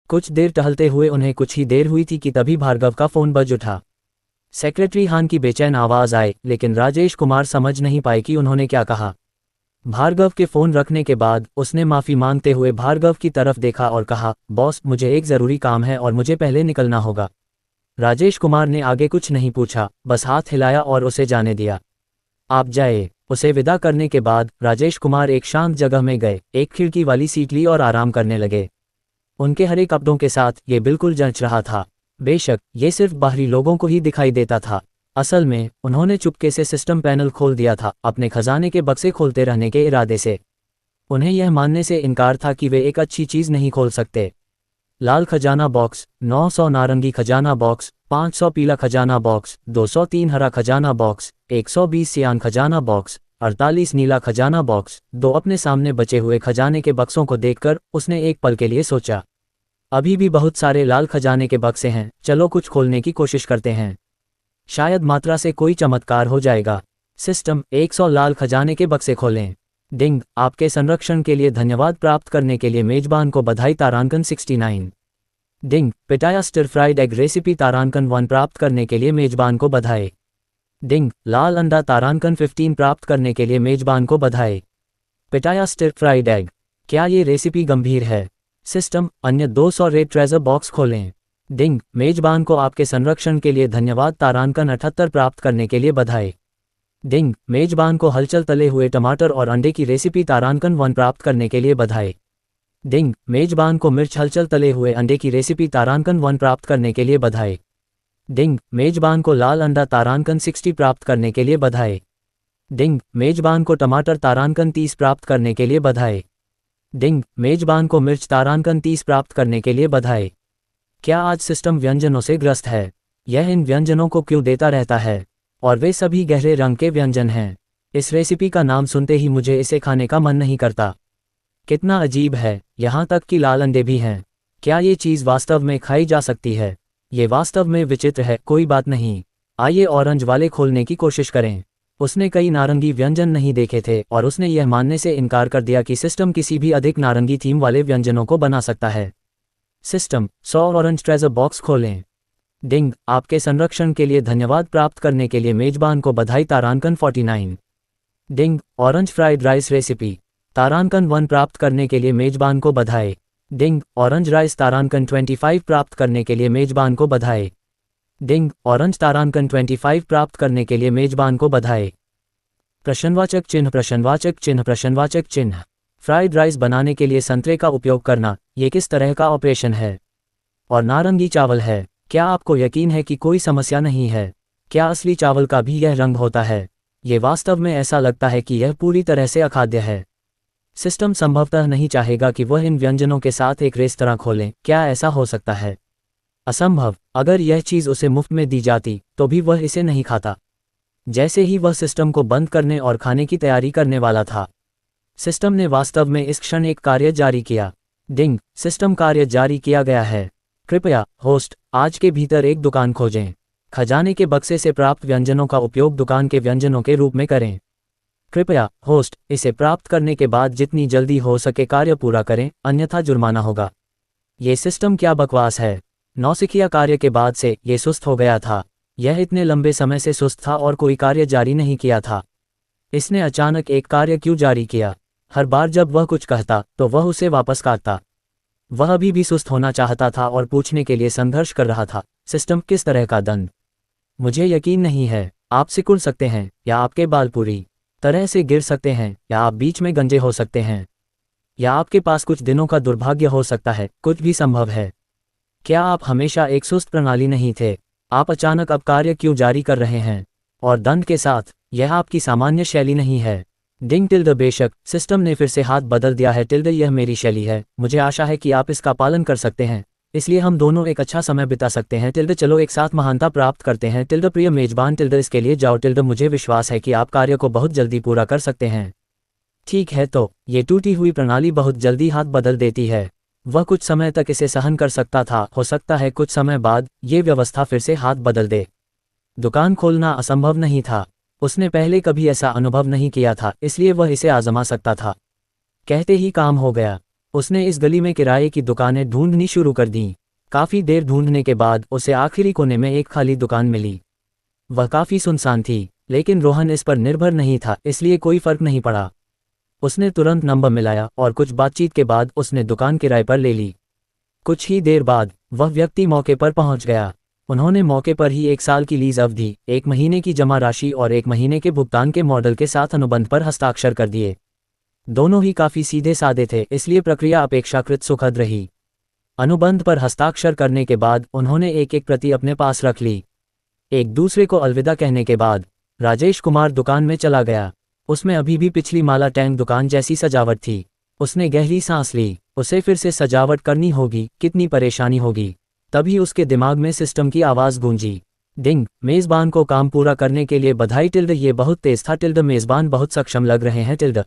कुछ देर टहलते हुए उन्हें कुछ ही देर हुई थी कि तभी भार्गव का फ़ोन बज उठा। सेक्रेटरी हान की बेचैन आवाज़ आई, लेकिन राजेश कुमार समझ नहीं पाए कि उन्होंने क्या कहा। भार्गव के फ़ोन रखने के बाद उसने माफ़ी मांगते हुए भार्गव की तरफ देखा और कहा, बॉस मुझे एक ज़रूरी काम है और मुझे पहले निकलना होगा। राजेश कुमार ने आगे कुछ नहीं पूछा, बस हाथ हिलाया और उसे जाने दिया। आप जाए। उसे विदा करने के बाद राजेश कुमार एक शांत जगह में गए, एक खिड़की वाली सीट ली और आराम करने लगे। उनके हरे कपड़ों के साथ ये बिल्कुल जंच रहा था। बेशक ये सिर्फ बाहरी लोगों को ही दिखाई देता था, असल में उन्होंने चुपके से सिस्टम पैनल खोल दिया था, अपने खजाने के बक्से खोलते रहने के इरादे से। उन्हें यह मानने से इनकार था कि वे एक अच्छी चीज़ नहीं खोल सकते। लाल खजाना बॉक्स, 900 नारंगी खजाना बॉक्स, 500 पीला खजाना बॉक्स, 203 हरा खजाना बॉक्स, 120 सियान खजाना बॉक्स, 48 नीला खजाना बॉक्स। दो अपने सामने बचे हुए खजाने के बक्सों को देखकर उसने एक पल के लिए सोचा, अभी भी बहुत सारे लाल खजाने के बक्से हैं, चलो कुछ खोलने की कोशिश करते हैं, शायद मात्रा से कोई चमत्कार हो जाएगा। सिस्टम 100 लाल खजाने के बक्से खोलें। डिंग, आपके संरक्षण के लिए धन्यवाद, प्राप्त करने के लिए मेजबान को बधाई, तारांकन 69। डिंग, पिटाया स्टिर फ्राइड एग रेसिपी, तारांकन 1 प्राप्त करने के लिए मेजबान को बधाई। डिंग, लाल अंडा, तारांकन 15 प्राप्त करने के लिए मेजबान को बधाई। पिटाया स्टिर फ्राइड एग, क्या ये रेसिपी गंभीर है? सिस्टम, अन्य 200 रेड ट्रेजर बॉक्स खोलें। डिंग, मेजबान को आपके संरक्षण के लिए धन्यवाद, तारांकन 78 प्राप्त करने के लिए बधाई। डिंग, मेजबान को हलचल तले हुए टमाटर और अंडे की रेसिपी, तारांकन 1 प्राप्त करने के लिए बधाई। डिंग, मेजबान को मिर्च हलचल तले हुए अंडे की रेसिपी, तारांकन 1 प्राप्त करने के लिए बधाई। डिंग, मेजबान को लाल अंडा, तारांकन 60 प्राप्त करने के लिए बधाई। डिंग, मेजबान को टमाटर, तारांकन 30 प्राप्त करने के लिए बधाई। डिंग, मेजबान को मिर्च, तारांकन 30 प्राप्त करने के लिए बधाई। क्या आज सिस्टम व्यंजनों से ग्रस्त है? यह इन व्यंजनों को क्यों देता रहता है? और वे सभी गहरे रंग के व्यंजन हैं। इस रेसिपी का नाम सुनते ही मुझे इसे खाने का मन नहीं करता। कितना अजीब है, यहाँ तक कि लाल अंडे भी हैं। क्या ये चीज़ वास्तव में खाई जा सकती है? ये वास्तव में विचित्र है। कोई बात नहीं, आइए ऑरेंज वाले खोलने की कोशिश करें। उसने कई नारंगी व्यंजन नहीं देखे थे और उसने यह मानने से इनकार कर दिया कि सिस्टम किसी भी अधिक नारंगी थीम वाले व्यंजनों को बना सकता है। सिस्टम, 100 ऑरेंज ट्रेजर बॉक्स खोलें। डिंग, आपके संरक्षण के लिए धन्यवाद, प्राप्त करने के लिए मेजबान को बधाई, तारांकन 49। डिंग, ऑरेंज फ्राइड राइस रेसिपी, तारांकन 1 प्राप्त करने के लिए मेजबान को बधाई। डिंग, ऑरेंज राइस, तारांकन 25 प्राप्त करने के लिए मेजबान को बधाई। डिंग, ऑरेंज, तारांकन 25 प्राप्त करने के लिए मेजबान को बधाई। प्रश्नवाचक चिन्ह, प्रश्नवाचक चिन्ह, प्रश्नवाचक चिन्ह। फ्राइड राइस बनाने के लिए संतरे का उपयोग करना, ये किस तरह का ऑपरेशन है? और नारंगी चावल है। क्या आपको यकीन है कि कोई समस्या नहीं है? क्या असली चावल का भी यह रंग होता है? ये वास्तव में ऐसा लगता है कि यह पूरी तरह से अखाद्य है। सिस्टम संभवतः नहीं चाहेगा कि वह इन व्यंजनों के साथ एक रेस्तरां खोलें। क्या ऐसा हो सकता है? असंभव। अगर यह चीज़ उसे मुफ्त में दी जाती तो भी वह इसे नहीं खाता। जैसे ही वह सिस्टम को बंद करने और खाने की तैयारी करने वाला था, सिस्टम ने वास्तव में इस क्षण एक कार्य जारी किया। डिंग, सिस्टम, कार्य जारी किया गया है। कृपया होस्ट, आज के भीतर एक दुकान खोजें। खजाने के बक्से से प्राप्त व्यंजनों का उपयोग दुकान के व्यंजनों के रूप में करें। कृपया होस्ट, इसे प्राप्त करने के बाद जितनी जल्दी हो सके कार्य पूरा करें, अन्यथा जुर्माना होगा। ये सिस्टम क्या बकवास है। नौसिखिया कार्य के बाद से ये सुस्त हो गया था। यह इतने लंबे समय से सुस्त था और कोई कार्य जारी नहीं किया था। इसने अचानक एक कार्य क्यों जारी किया? हर बार जब वह कुछ कहता तो वह उसे वापस काटता। वह अभी भी सुस्त होना चाहता था और पूछने के लिए संघर्ष कर रहा था, सिस्टम, किस तरह का दंड? मुझे यकीन नहीं है। आप सिकुड़ सकते हैं या आपके बाल पूरी तरह से गिर सकते हैं या आप बीच में गंजे हो सकते हैं या आपके पास कुछ दिनों का दुर्भाग्य हो सकता है। कुछ भी संभव है। क्या आप हमेशा एक सुस्त प्रणाली नहीं थे? आप अचानक अब कार्य क्यों जारी कर रहे हैं? और दंड के साथ, यह आपकी सामान्य शैली नहीं है। डिंग, टिल्ड, बेशक, सिस्टम ने फिर से हाथ बदल दिया है। टिल्ड, यह मेरी शैली है। मुझे आशा है कि आप इसका पालन कर सकते हैं, इसलिए हम दोनों एक अच्छा समय बिता सकते हैं। टिल्ड, चलो एक साथ महानता प्राप्त करते हैं। टिल्ड, प्रिय मेजबान, टिल्ड, इसके लिए जाओ। टिल्ड, मुझे विश्वास है कि आप कार्य को बहुत जल्दी पूरा कर सकते हैं। ठीक है, तो ये टूटी हुई प्रणाली बहुत जल्दी हाथ बदल देती है। वह कुछ समय तक इसे सहन कर सकता था, हो सकता है कुछ समय बाद ये व्यवस्था फिर से हाथ बदल दे। दुकान खोलना असंभव नहीं था। उसने पहले कभी ऐसा अनुभव नहीं किया था, इसलिए वह इसे आजमा सकता था। कहते ही काम हो गया। उसने इस गली में किराए की दुकानें ढूंढनी शुरू कर दी। काफ़ी देर ढूंढने के बाद उसे आखिरी कोने में एक खाली दुकान मिली। वह काफ़ी सुनसान थी, लेकिन रोहन इस पर निर्भर नहीं था, इसलिए कोई फर्क नहीं पड़ा। उसने तुरंत नंबर मिलाया और कुछ बातचीत के बाद उसने दुकान किराए पर ले ली। कुछ ही देर बाद वह व्यक्ति मौके पर पहुंच गया। उन्होंने मौके पर ही 1 साल की लीज अवधि, 1 महीने की जमा राशि और 1 महीने के भुगतान के मॉडल के साथ अनुबंध पर हस्ताक्षर कर दिए। दोनों ही काफ़ी सीधे साधे थे, इसलिए प्रक्रिया अपेक्षाकृत सुखद रही। अनुबंध पर हस्ताक्षर करने के बाद उन्होंने एक एक प्रति अपने पास रख ली। एक दूसरे को अलविदा कहने के बाद राजेश कुमार दुकान में चला गया। उसमें अभी भी पिछली माला टैंक दुकान जैसी सजावट थी। उसने गहरी सांस ली। उसे फिर से सजावट करनी होगी, कितनी परेशानी होगी। तभी उसके दिमाग में सिस्टम की आवाज़ गूंजी। डिंग। मेज़बान को काम पूरा करने के लिए बधाई टिल्ड, ये बहुत तेज था टिल्ड, मेज़बान बहुत सक्षम लग रहे हैं टिल्ड।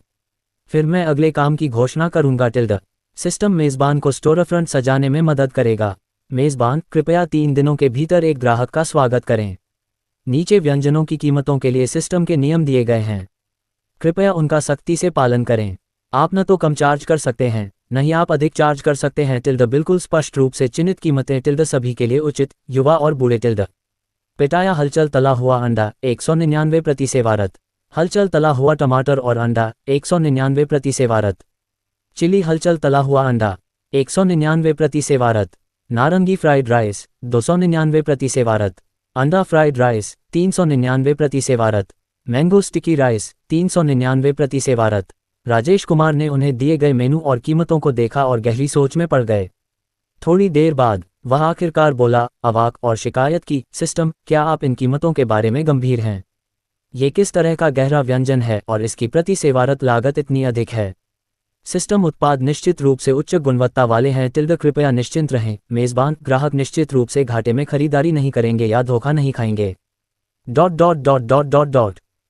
फिर मैं अगले काम की घोषणा करूंगा टिल्ड। सिस्टम मेज़बान को स्टोरफ्रंट सजाने में मदद करेगा। मेज़बान, कृपया 3 दिनों के भीतर एक ग्राहक का स्वागत करें। नीचे व्यंजनों की कीमतों के लिए सिस्टम के नियम दिए गए हैं। कृपया उनका सख्ती से पालन करें। आप न तो कम चार्ज कर सकते हैं, न ही आप अधिक चार्ज कर सकते हैं टिल्ड, बिल्कुल स्पष्ट रूप से चिन्हित कीमतें टिल्ड, सभी के लिए उचित, युवा और बूढ़े टिल्ड। पिटाया हलचल तला हुआ अंडा 199 प्रति सेवारत। हलचल तला हुआ टमाटर और अंडा 199 प्रति सेवारत। चिली हलचल तला हुआ अंडा 199 प्रति सेवारत। नारंगी फ्राइड राइस 299 प्रति सेवारत। अंडा फ्राइड राइस 399 प्रति सेवारत। मैंगो स्टिकी राइस 399 प्रति सेवारत। राजेश कुमार ने उन्हें दिए गए मेनू और कीमतों को देखा और गहरी सोच में पड़ गए। थोड़ी देर बाद वह आखिरकार बोला, अवाक और शिकायत की, सिस्टम, क्या आप इन कीमतों के बारे में गंभीर हैं? ये किस तरह का गहरा व्यंजन है और इसकी प्रति सेवारत लागत इतनी अधिक है? सिस्टम, उत्पाद निश्चित रूप से उच्च गुणवत्ता वाले हैं टिल्ड, कृपया निश्चिंत रहें। मेज़बान, ग्राहक निश्चित रूप से घाटे में खरीदारी नहीं करेंगे या धोखा नहीं खाएंगे। ...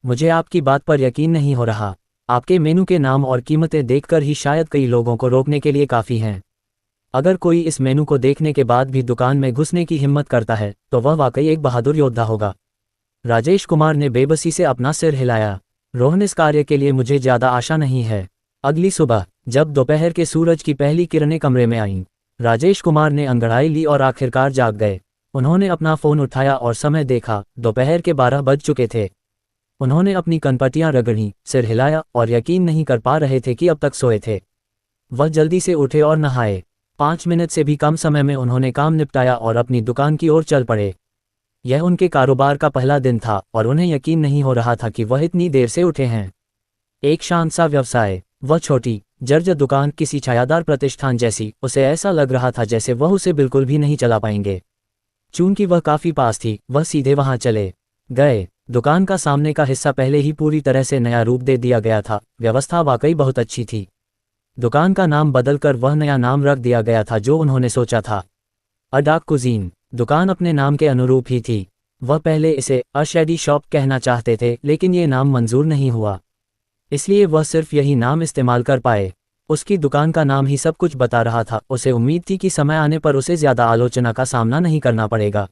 मुझे आपकी बात पर यकीन नहीं हो रहा। आपके मेनू के नाम और कीमतें देखकर ही शायद कई लोगों को रोकने के लिए काफ़ी हैं। अगर कोई इस मेनू को देखने के बाद भी दुकान में घुसने की हिम्मत करता है तो वह वाकई एक बहादुर योद्धा होगा। राजेश कुमार ने बेबसी से अपना सिर हिलाया। रोहन, इस कार्य के लिए मुझे ज़्यादा आशा नहीं है। अगली सुबह जब दोपहर के सूरज की पहली किरणें कमरे में आईं, राजेश कुमार ने अंगड़ाई ली और आखिरकार जाग गए। उन्होंने अपना फ़ोन उठाया और समय देखा, दोपहर के 12 बज चुके थे। उन्होंने अपनी कनपटियां रगड़ी, सिर हिलाया और यकीन नहीं कर पा रहे थे कि अब तक सोए थे। वह जल्दी से उठे और नहाए। 5 मिनट से भी कम समय में उन्होंने काम निपटाया और अपनी दुकान की ओर चल पड़े। यह उनके कारोबार का पहला दिन था और उन्हें यकीन नहीं हो रहा था कि वह इतनी देर से उठे हैं। एक शांत सा व्यवसाय, वह छोटी जर्जर दुकान, किसी छायादार प्रतिष्ठान जैसी। उसे ऐसा लग रहा था जैसे वह उसे बिल्कुल भी नहीं चला पाएंगे। चूंकि वह काफ़ी पास थी, वह सीधे वहां चले गए। दुकान का सामने का हिस्सा पहले ही पूरी तरह से नया रूप दे दिया गया था। व्यवस्था वाकई बहुत अच्छी थी। दुकान का नाम बदलकर वह नया नाम रख दिया गया था जो उन्होंने सोचा था, अ डार्क कुजीन। दुकान अपने नाम के अनुरूप ही थी। वह पहले इसे अ शैडी शॉप कहना चाहते थे, लेकिन ये नाम मंजूर नहीं हुआ, इसलिए वह सिर्फ यही नाम इस्तेमाल कर पाए। उसकी दुकान का नाम ही सब कुछ बता रहा था। उसे उम्मीद थी कि समय आने पर उसे ज़्यादा आलोचना का सामना नहीं करना पड़ेगा।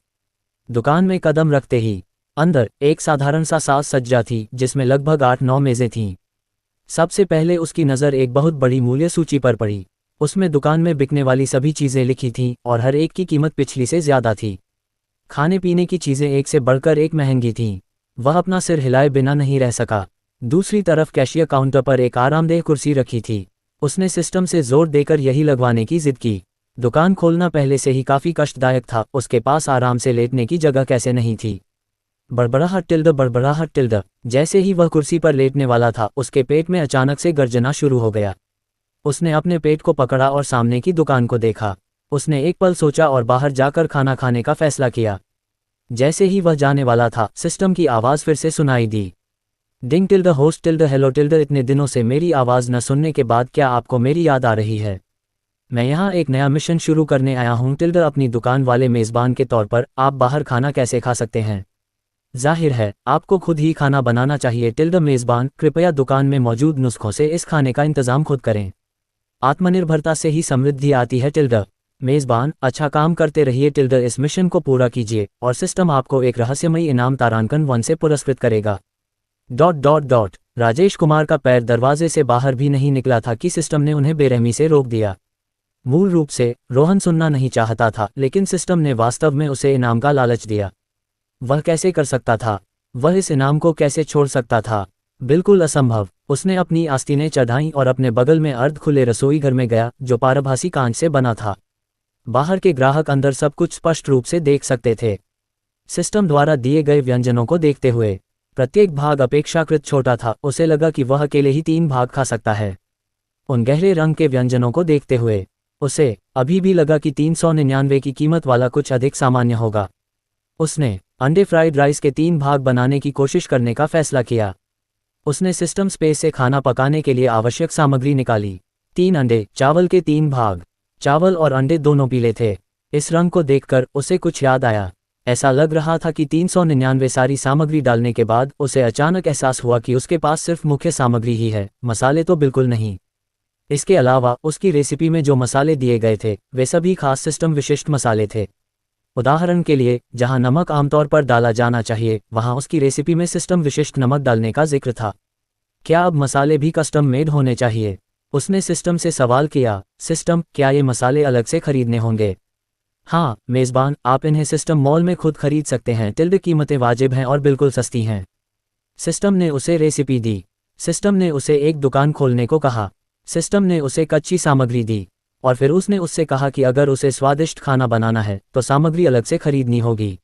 दुकान में कदम रखते ही अंदर एक साधारण सा साज सज्जा थी जिसमें लगभग 8-9 मेज़ें थीं। सबसे पहले उसकी नज़र एक बहुत बड़ी मूल्य सूची पर पड़ी। उसमें दुकान में बिकने वाली सभी चीज़ें लिखी थीं और हर एक की कीमत पिछली से ज़्यादा थी। खाने पीने की चीज़ें एक से बढ़कर एक महंगी थीं। वह अपना सिर हिलाए बिना नहीं रह सका। दूसरी तरफ कैशियर काउंटर पर एक आरामदेह कुर्सी रखी थी। उसने सिस्टम से जोर देकर यही लगवाने की जिद की। दुकान खोलना पहले से ही काफ़ी कष्टदायक था, उसके पास आराम से लेटने की जगह कैसे नहीं थी। बड़बड़ाहट टिल्ड। जैसे ही वह कुर्सी पर लेटने वाला था, उसके पेट में अचानक से गर्जना शुरू हो गया। उसने अपने पेट को पकड़ा और सामने की दुकान को देखा। उसने एक पल सोचा और बाहर जाकर खाना खाने का फैसला किया। जैसे ही वह जाने वाला था, सिस्टम की आवाज़ फिर से सुनाई दी। Ding tilde host tilde hello tilde, इतने दिनों से मेरी आवाज़ न सुनने के बाद क्या आपको मेरी याद आ रही है? मैं यहाँ एक नया मिशन शुरू करने आया हूँ टिल्ड, अपनी दुकान वाले मेज़बान के तौर पर। आप बाहर खाना कैसे खा सकते हैं? जाहिर है आपको खुद ही खाना बनाना चाहिए टिल्ड। मेज़बान, कृपया दुकान में मौजूद नुस्खों से इस खाने का इंतज़ाम खुद करें। आत्मनिर्भरता से ही समृद्धि आती है टिल्ड। मेज़बान, अच्छा काम करते रहिए टिल्ड, इस मिशन को पूरा कीजिए और सिस्टम आपको एक रहस्यमयी इनाम तारांकन 1 से पुरस्कृत करेगा। ... राजेश कुमार का पैर दरवाजे से बाहर भी नहीं निकला था कि सिस्टम ने उन्हें बेरहमी से रोक दिया। मूल रूप से रोहन सुनना नहीं चाहता था, लेकिन सिस्टम ने वास्तव में उसे इनाम का लालच दिया। वह कैसे कर सकता था? वह इस इनाम को कैसे छोड़ सकता था? बिल्कुल असंभव। उसने अपनी आस्तीनें चढ़ाईं और अपने बगल में अर्ध खुले रसोई घर में गया, जो पारभासी कांच से बना था। बाहर के ग्राहक अंदर सब कुछ स्पष्ट रूप से देख सकते थे। सिस्टम द्वारा दिए गए व्यंजनों को देखते हुए प्रत्येक भाग अपेक्षाकृत छोटा था। उसे लगा कि वह अकेले ही 3 भाग खा सकता है। उन गहरे रंग के व्यंजनों को देखते हुए उसे अभी भी लगा कि 399 की कीमत वाला कुछ अधिक सामान्य होगा। उसने अंडे फ्राइड राइस के 3 भाग बनाने की कोशिश करने का फैसला किया। उसने सिस्टम स्पेस से खाना पकाने के लिए आवश्यक सामग्री निकाली। 3 अंडे, चावल के 3 भाग। चावल और अंडे दोनों पीले थे। इस रंग को देखकर उसे कुछ याद आया। ऐसा लग रहा था कि 399 सारी सामग्री डालने के बाद उसे अचानक एहसास हुआ कि उसके पास सिर्फ मुख्य सामग्री ही है, मसाले तो बिल्कुल नहीं। इसके अलावा उसकी रेसिपी में जो मसाले दिए गए थे वे सभी खास सिस्टम विशिष्ट मसाले थे। उदाहरण के लिए, जहां नमक आमतौर पर डाला जाना चाहिए, वहां उसकी रेसिपी में सिस्टम विशिष्ट नमक डालने का जिक्र था। क्या अब मसाले भी कस्टम मेड होने चाहिए? उसने सिस्टम से सवाल किया। सिस्टम, क्या ये मसाले अलग से खरीदने होंगे? हाँ मेज़बान, आप इन्हें सिस्टम मॉल में खुद खरीद सकते हैं। कीमतें वाजिब हैं और बिल्कुल सस्ती हैं। सिस्टम ने उसे रेसिपी दी। सिस्टम ने उसे एक दुकान खोलने को कहा। सिस्टम ने उसे कच्ची सामग्री दी और फिर उसने उससे कहा कि अगर उसे स्वादिष्ट खाना बनाना है तो सामग्री अलग से खरीदनी होगी।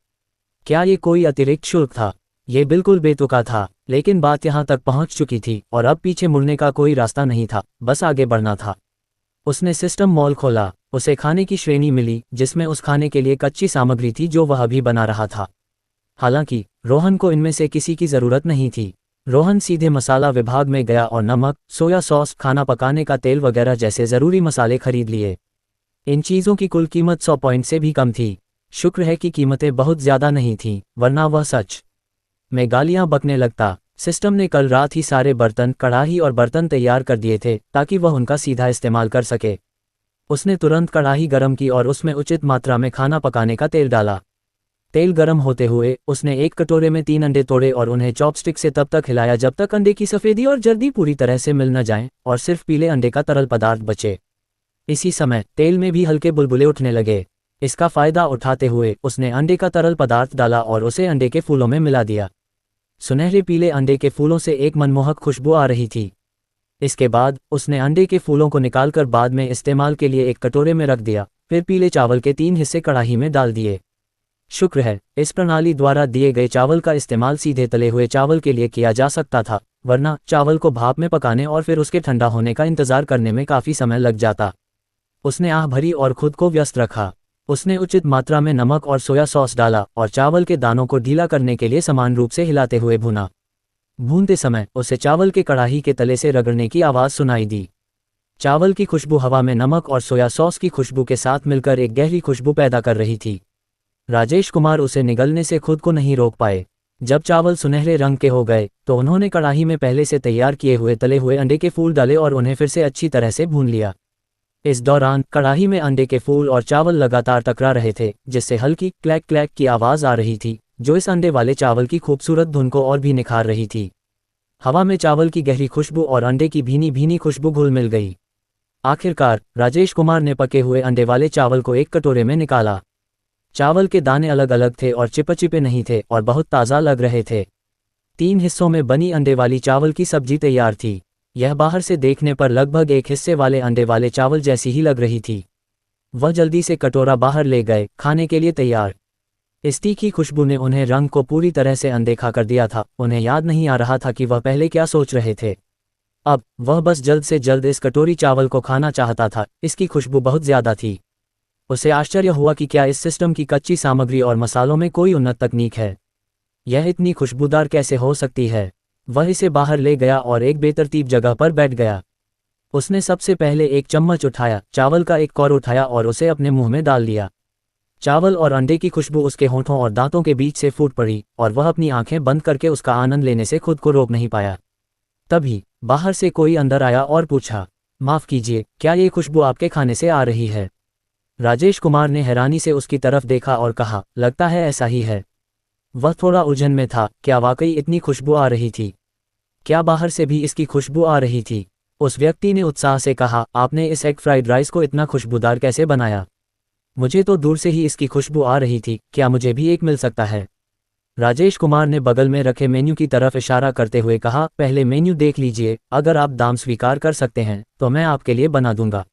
क्या ये कोई अतिरिक्त शुल्क था? ये बिल्कुल बेतुका था, लेकिन बात यहाँ तक पहुँच चुकी थी और अब पीछे मुड़ने का कोई रास्ता नहीं था, बस आगे बढ़ना था। उसने सिस्टम मॉल खोला। उसे खाने की श्रेणी मिली जिसमें उस खाने के लिए कच्ची सामग्री थी जो वह अभी बना रहा था। हालांकि रोहन को इनमें से किसी की ज़रूरत नहीं थी। रोहन सीधे मसाला विभाग में गया और नमक, सोया सॉस, खाना पकाने का तेल वगैरह जैसे ज़रूरी मसाले खरीद लिए। इन चीज़ों की कुल कीमत 100 पॉइंट से भी कम थी। शुक्र है कि कीमतें बहुत ज़्यादा नहीं थीं, वरना वह सच में गालियाँ बकने लगता। सिस्टम ने कल रात ही सारे बर्तन, कढ़ाई और बर्तन तैयार कर दिए थे ताकि वह उनका सीधा इस्तेमाल कर सके। उसने तुरंत कढ़ाई गरम की और उसमें उचित मात्रा में खाना पकाने का तेल डाला। तेल गरम होते हुए उसने एक कटोरे में 3 अंडे तोड़े और उन्हें चॉपस्टिक से तब तक हिलाया जब तक अंडे की सफ़ेदी और जर्दी पूरी तरह से मिल न जाएं और सिर्फ पीले अंडे का तरल पदार्थ बचे। इसी समय तेल में भी हल्के बुलबुले उठने लगे। इसका फ़ायदा उठाते हुए उसने अंडे का तरल पदार्थ डाला और उसे अंडे के फूलों में मिला दिया। सुनहरे पीले अंडे के फूलों से एक मनमोहक खुशबू आ रही थी। इसके बाद उसने अंडे के फूलों को निकालकर बाद में इस्तेमाल के लिए एक कटोरे में रख दिया। फिर पीले चावल के 3 हिस्से कढ़ाई में डाल दिए। शुक्र है, इस प्रणाली द्वारा दिए गए चावल का इस्तेमाल सीधे तले हुए चावल के लिए किया जा सकता था, वरना चावल को भाप में पकाने और फिर उसके ठंडा होने का इंतजार करने में काफ़ी समय लग जाता। उसने आह भरी और खुद को व्यस्त रखा। उसने उचित मात्रा में नमक और सोया सॉस डाला और चावल के दानों को ढीला करने के लिए समान रूप से हिलाते हुए भुना। भूनते समय उसे चावल के कढ़ाई के तले से रगड़ने की आवाज़ सुनाई दी। चावल की खुशबू हवा में नमक और सोया सॉस की खुशबू के साथ मिलकर एक गहरी खुशबू पैदा कर रही थी। राजेश कुमार उसे निगलने से खुद को नहीं रोक पाए। जब चावल सुनहरे रंग के हो गए तो उन्होंने कढ़ाई में पहले से तैयार किए हुए तले हुए अंडे के फूल डाले और उन्हें फिर से अच्छी तरह से भून लिया। इस दौरान कढ़ाई में अंडे के फूल और चावल लगातार टकरा रहे थे, जिससे हल्की क्लैक क्लैक की आवाज़ आ रही थी, जो इस अंडे वाले चावल की खूबसूरत धुन को और भी निखार रही थी। हवा में चावल की गहरी खुशबू और अंडे की भीनी भीनी खुशबू घुल मिल गई। आखिरकार राजेश कुमार ने पके हुए अंडे वाले चावल को एक कटोरे में निकाला। चावल के दाने अलग अलग थे और चिपचिपे नहीं थे और बहुत ताज़ा लग रहे थे। 3 हिस्सों में बनी अंडे वाली चावल की सब्जी तैयार थी। यह बाहर से देखने पर लगभग एक हिस्से वाले अंडे वाले चावल जैसी ही लग रही थी। वह जल्दी से कटोरा बाहर ले गए, खाने के लिए तैयार। इस तीखी खुशबू ने उन्हें रंग को पूरी तरह से अनदेखा कर दिया था। उन्हें याद नहीं आ रहा था कि वह पहले क्या सोच रहे थे। अब वह बस जल्द से जल्द इस कटोरी चावल को खाना चाहता था। इसकी खुशबू बहुत ज़्यादा थी। उसे आश्चर्य हुआ कि क्या इस सिस्टम की कच्ची सामग्री और मसालों में कोई उन्नत तकनीक है। यह इतनी खुशबूदार कैसे हो सकती है। वह इसे बाहर ले गया और एक बेतरतीब जगह पर बैठ गया। उसने सबसे पहले एक चम्मच उठाया, चावल का एक कौर उठाया और उसे अपने मुंह में डाल लिया। चावल और अंडे की खुशबू उसके होंठों और दांतों के बीच से फूट पड़ी और वह अपनी आंखें बंद करके उसका आनंद लेने से खुद को रोक नहीं पाया। तभी बाहर से कोई अंदर आया और पूछा, माफ़ कीजिए, क्या ये खुशबू आपके खाने से आ रही है? राजेश कुमार ने हैरानी से उसकी तरफ देखा और कहा, लगता है ऐसा ही है। वह थोड़ा उलझन में था, क्या वाकई इतनी खुशबू आ रही थी? क्या बाहर से भी इसकी खुशबू आ रही थी? उस व्यक्ति ने उत्साह से कहा, आपने इस एग फ्राइड राइस को इतना खुशबूदार कैसे बनाया? मुझे तो दूर से ही इसकी खुशबू आ रही थी, क्या मुझे भी एक मिल सकता है? राजेश कुमार ने बगल में रखे मेन्यू की तरफ इशारा करते हुए कहा, पहले मेन्यू देख लीजिए, अगर आप दाम स्वीकार कर सकते हैं तो मैं आपके लिए बना दूंगा।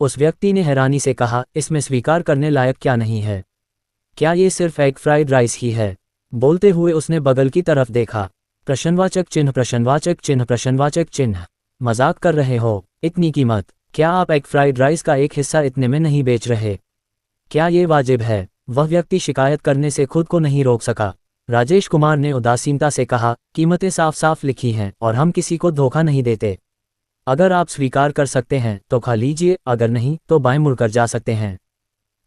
उस व्यक्ति ने हैरानी से कहा, इसमें स्वीकार करने लायक क्या नहीं है? क्या ये सिर्फ एग फ्राइड राइस ही है? बोलते हुए उसने बगल की तरफ देखा। प्रश्नवाचक चिन्ह प्रश्नवाचक चिन्ह प्रश्नवाचक चिन्ह। मजाक कर रहे हो? इतनी कीमत? क्या आप एग फ्राइड राइस का एक हिस्सा इतने में नहीं बेच रहे? क्या ये वाजिब है? वह व्यक्ति शिकायत करने से खुद को नहीं रोक सका। राजेश कुमार ने उदासीनता से कहा, कीमतें साफ साफ लिखी हैं और हम किसी को धोखा नहीं देते। अगर आप स्वीकार कर सकते हैं तो खा लीजिए, अगर नहीं तो बाएं मुड़कर जा सकते हैं।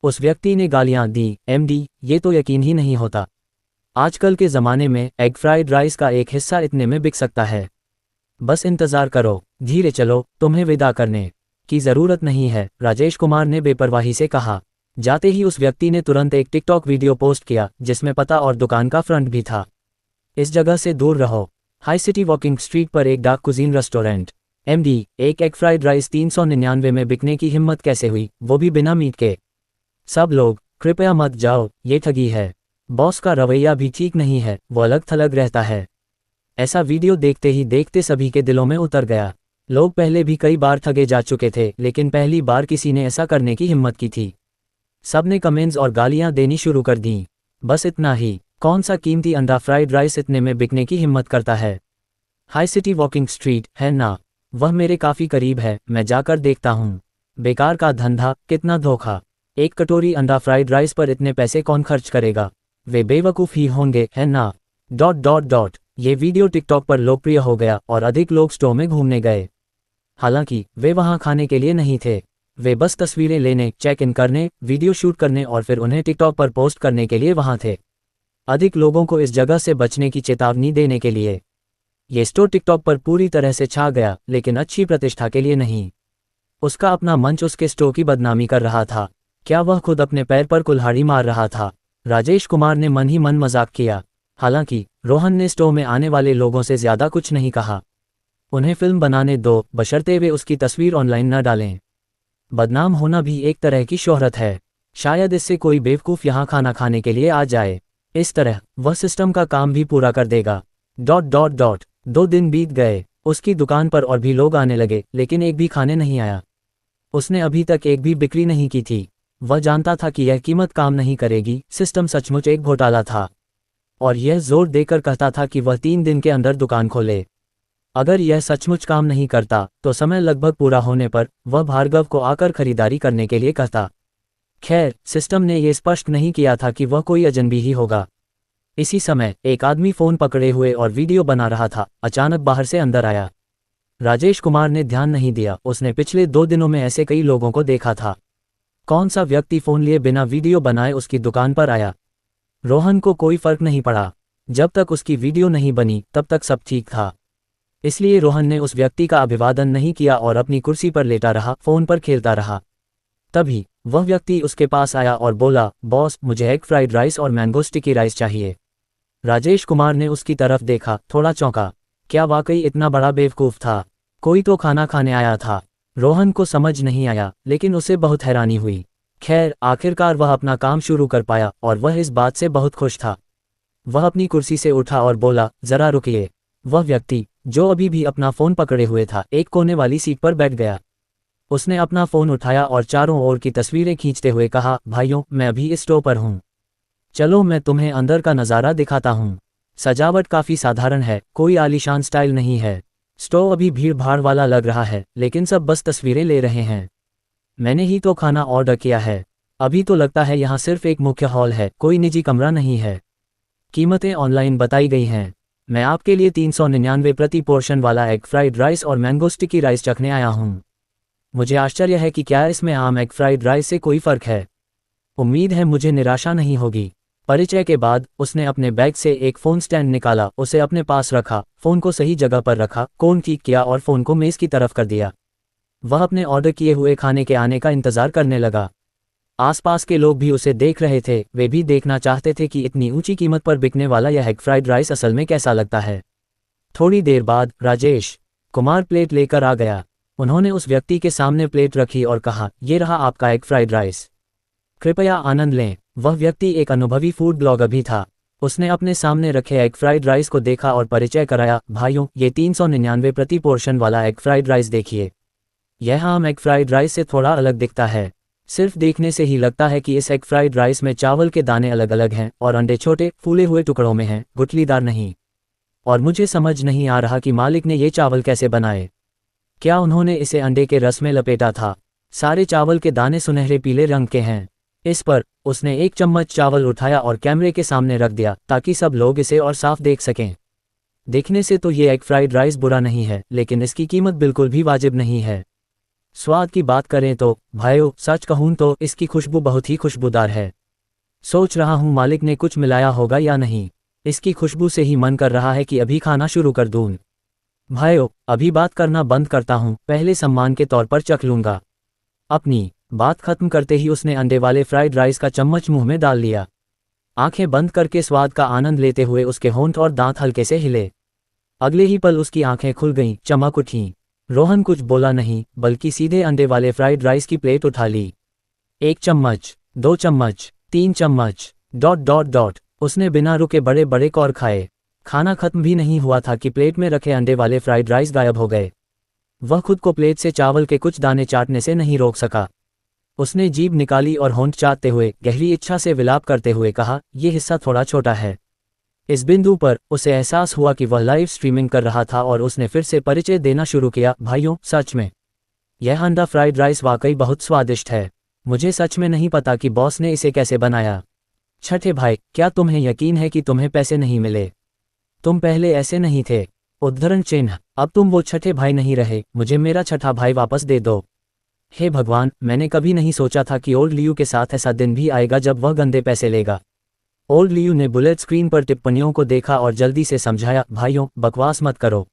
उस व्यक्ति ने गालियां दी, एमडी, ये तो यकीन ही नहीं होता। आजकल के ज़माने में एग फ्राइड राइस का एक हिस्सा इतने में बिक सकता है। बस इंतज़ार करो, धीरे चलो, तुम्हें विदा करने की ज़रूरत नहीं है, राजेश कुमार ने बेपरवाही से कहा। जाते ही उस व्यक्ति ने तुरंत एक टिकटॉक वीडियो पोस्ट किया जिसमें पता और दुकान का फ्रंट भी था। इस जगह से दूर रहो। हाई सिटी वॉकिंग स्ट्रीट पर एक डार्क कुजीन रेस्टोरेंट। एमडी, एक एग फ्राइड राइस 399 में बिकने की हिम्मत कैसे हुई, वो भी बिना मीट के? सब लोग कृपया मत जाओ, ये ठगी है। बॉस का रवैया भी ठीक नहीं है, वो अलग थलग रहता है। ऐसा वीडियो देखते ही देखते सभी के दिलों में उतर गया। लोग पहले भी कई बार ठगे जा चुके थे, लेकिन पहली बार किसी ने ऐसा करने की हिम्मत की थी। सबने कमेंट्स और गालियां देनी शुरू कर दीं। बस इतना ही, कौन सा कीमती अंडा फ्राइड राइस इतने में बिकने की हिम्मत करता है? हाई सिटी वॉकिंग स्ट्रीट है ना, वह मेरे काफ़ी करीब है, मैं जाकर देखता हूँ। बेकार का धंधा, कितना धोखा। एक कटोरी अंडा फ्राइड राइस पर इतने पैसे कौन खर्च करेगा? वे बेवकूफ़ ही होंगे, है ना? ... ये वीडियो टिकटॉक पर लोकप्रिय हो गया और अधिक लोग स्टोर में घूमने गए। हालांकि वे वहां खाने के लिए नहीं थे, वे बस तस्वीरें लेने, चेक इन करने, वीडियो शूट करने और फिर उन्हें टिकटॉक पर पोस्ट करने के लिए वहां थे। अधिक लोगों को इस जगह से बचने की चेतावनी देने के लिए। ये स्टोर टिकटॉक पर पूरी तरह से छा गया, लेकिन अच्छी प्रतिष्ठा के लिए नहीं। उसका अपना मंच उसके स्टोर की बदनामी कर रहा था। क्या वह खुद अपने पैर पर कुल्हाड़ी मार रहा था? राजेश कुमार ने मन ही मन मजाक किया। हालांकि रोहन ने स्टोर में आने वाले लोगों से ज़्यादा कुछ नहीं कहा। उन्हें फिल्म बनाने दो, बशर्ते वे उसकी तस्वीर ऑनलाइन न डालें। बदनाम होना भी एक तरह की शोहरत है। शायद इससे कोई बेवकूफ़ यहाँ खाना खाने के लिए आ जाए। इस तरह वह सिस्टम का काम भी पूरा कर देगा। ... 2 दिन बीत गए। उसकी दुकान पर और भी लोग आने लगे, लेकिन एक भी खाने नहीं आया। उसने अभी तक एक भी बिक्री नहीं की थी। वह जानता था कि यह कीमत काम नहीं करेगी, सिस्टम सचमुच एक घोटाला था। और यह जोर देकर कहता था कि वह 3 दिन के अंदर दुकान खोले। अगर यह सचमुच काम नहीं करता तो समय लगभग पूरा होने पर वह भार्गव को आकर खरीदारी करने के लिए कहता। खैर, सिस्टम ने यह स्पष्ट नहीं किया था कि वह कोई अजनबी ही होगा। इसी समय एक आदमी फ़ोन पकड़े हुए और वीडियो बना रहा था, अचानक बाहर से अंदर आया। राजेश कुमार ने ध्यान नहीं दिया, उसने पिछले 2 दिनों में ऐसे कई लोगों को देखा था। कौन सा व्यक्ति फ़ोन लिए बिना वीडियो बनाए उसकी दुकान पर आया? रोहन को कोई फर्क नहीं पड़ा। जब तक उसकी वीडियो नहीं बनी तब तक सब ठीक था। इसलिए रोहन ने उस व्यक्ति का अभिवादन नहीं किया और अपनी कुर्सी पर लेटा रहा, फ़ोन पर खेलता रहा। तभी वह व्यक्ति उसके पास आया और बोला, बॉस, मुझे एग फ्राइड राइस और मैंगो स्टिकी राइस चाहिए। राजेश कुमार ने उसकी तरफ देखा, थोड़ा चौंका। क्या वाकई इतना बड़ा बेवकूफ़ था? कोई तो खाना खाने आया था। रोहन को समझ नहीं आया, लेकिन उसे बहुत हैरानी हुई। खैर, आखिरकार वह अपना काम शुरू कर पाया और वह इस बात से बहुत खुश था। वह अपनी कुर्सी से उठा और बोला, ज़रा रुकिए। वह व्यक्ति, जो अभी भी अपना फ़ोन पकड़े हुए था, एक कोने वाली सीट पर बैठ गया। उसने अपना फ़ोन उठाया और चारों ओर की तस्वीरें खींचते हुए कहा, भाइयों, मैं अभी इस स्टोर पर हूँ। चलो मैं तुम्हें अंदर का नज़ारा दिखाता हूँ। सजावट काफ़ी साधारण है, कोई आलीशान स्टाइल नहीं है। स्टोर अभी भीड़ भाड़ वाला लग रहा है, लेकिन सब बस तस्वीरें ले रहे हैं। मैंने ही तो खाना ऑर्डर किया है। अभी तो लगता है यहाँ सिर्फ एक मुख्य हॉल है, कोई निजी कमरा नहीं है। कीमतें ऑनलाइन बताई गई हैं। मैं आपके लिए 399 प्रति पोर्शन वाला एग फ्राइड राइस और मैंगो स्टिकी राइस चखने आया हूँ। मुझे आश्चर्य है कि क्या इसमें आम एग फ्राइड राइस से कोई फ़र्क है। उम्मीद है मुझे निराशा नहीं होगी। परिचय के बाद उसने अपने बैग से एक फ़ोन स्टैंड निकाला, उसे अपने पास रखा, फ़ोन को सही जगह पर रखा, कोन ठीक किया और फ़ोन को मेज़ की तरफ कर दिया। वह अपने ऑर्डर किए हुए खाने के आने का इंतज़ार करने लगा। आसपास के लोग भी उसे देख रहे थे, वे भी देखना चाहते थे कि इतनी ऊंची कीमत पर बिकने वाला यह एग फ्राइड राइस असल में कैसा लगता है। थोड़ी देर बाद राजेश कुमार प्लेट लेकर आ गया। उन्होंने उस व्यक्ति के सामने प्लेट रखी और कहा, ये रहा आपका एग फ्राइड राइस, कृपया आनंद लें। वह व्यक्ति एक अनुभवी फूड ब्लॉगर भी था। उसने अपने सामने रखे एग फ्राइड राइस को देखा और परिचय कराया, भाइयों ये 399 प्रति पोर्शन वाला एग फ्राइड राइस देखिए। यह आम एग फ्राइड राइस से थोड़ा अलग दिखता है। सिर्फ देखने से ही लगता है कि इस एग फ्राइड राइस में चावल के दाने अलग अलग हैं और अंडे छोटे फूले हुए टुकड़ों में हैं, गुठलीदार नहीं। और मुझे समझ नहीं आ रहा कि मालिक ने ये चावल कैसे बनाए। क्या उन्होंने इसे अंडे के रस में लपेटा था? सारे चावल के दाने सुनहरे पीले रंग के हैं। इस पर उसने एक चम्मच चावल उठाया और कैमरे के सामने रख दिया ताकि सब लोग इसे और साफ देख सकें। देखने से तो ये एग फ्राइड राइस बुरा नहीं है, लेकिन इसकी कीमत बिल्कुल भी वाजिब नहीं है। स्वाद की बात करें तो भाइयों सच कहूं तो इसकी खुशबू बहुत ही खुशबूदार है। सोच रहा हूं मालिक ने कुछ मिलाया होगा या नहीं। इसकी खुशबू से ही मन कर रहा है कि अभी खाना शुरू कर दूं। भाइयों अभी बात करना बंद करता हूं, पहले सम्मान के तौर पर चख लूंगा। अपनी बात खत्म करते ही उसने अंडे वाले फ्राइड राइस का चम्मच मुंह में डाल लिया। आंखें बंद करके स्वाद का आनंद लेते हुए उसके होंठ और दांत हल्के से हिले। अगले ही पल उसकी आंखें खुल गईं, चमक उठी। रोहन कुछ बोला नहीं, बल्कि सीधे अंडे वाले फ्राइड राइस की प्लेट उठा ली। 1 चम्मच, 2 चम्मच, 3 चम्मच, ... उसने बिना रुके बड़े बड़े कौर खाए। खाना खत्म भी नहीं हुआ था कि प्लेट में रखे अंडे वाले फ्राइड राइस गायब हो गए। वह खुद को प्लेट से चावल के कुछ दाने चाटने से नहीं रोक सका। उसने जीभ निकाली और होंठ चाटते हुए गहरी इच्छा से विलाप करते हुए कहा, यह हिस्सा थोड़ा छोटा है। इस बिंदु पर उसे एहसास हुआ कि वह लाइव स्ट्रीमिंग कर रहा था और उसने फिर से परिचय देना शुरू किया, भाइयों सच में यह अंडा फ्राइड राइस वाकई बहुत स्वादिष्ट है। मुझे सच में नहीं पता कि बॉस ने इसे कैसे बनाया। छठे भाई, क्या तुम्हें यकीन है कि तुम्हें पैसे नहीं मिले? तुम पहले ऐसे नहीं थे। उद्धरण चिन्ह। अब तुम वो छठे भाई नहीं रहे, मुझे मेरा छठा भाई वापस दे दो। हे भगवान, मैंने कभी नहीं सोचा था कि ओल्ड लियू के साथ ऐसा दिन भी आएगा जब वह गंदे पैसे लेगा। ओल्ड लियू ने बुलेट स्क्रीन पर टिप्पणियों को देखा और जल्दी से समझाया, भाइयों बकवास मत करो।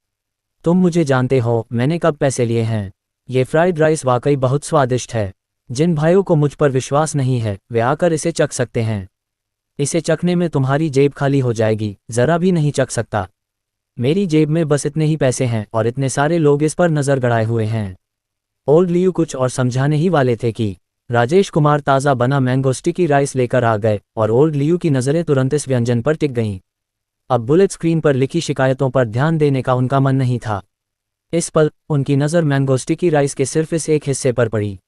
तुम मुझे जानते हो, मैंने कब पैसे लिए हैं। ये फ्राइड राइस वाकई बहुत स्वादिष्ट है। जिन भाइयों को मुझ पर विश्वास नहीं है वे आकर इसे चख सकते हैं। इसे चखने में तुम्हारी जेब खाली हो जाएगी, जरा भी नहीं चख सकता। मेरी जेब में बस इतने ही पैसे हैं और इतने सारे लोग इस पर नजर गड़ाए हुए हैं। ओल्ड लियू कुछ और समझाने ही वाले थे कि राजेश कुमार ताज़ा बना मैंगो स्टिकी राइस लेकर आ गए और ओल्ड लियू की नज़रें तुरंत इस व्यंजन पर टिक गईं। अब बुलेट स्क्रीन पर लिखी शिकायतों पर ध्यान देने का उनका मन नहीं था। इस पल उनकी नज़र मैंगो स्टिकी राइस के सिर्फ इस एक हिस्से पर पड़ी,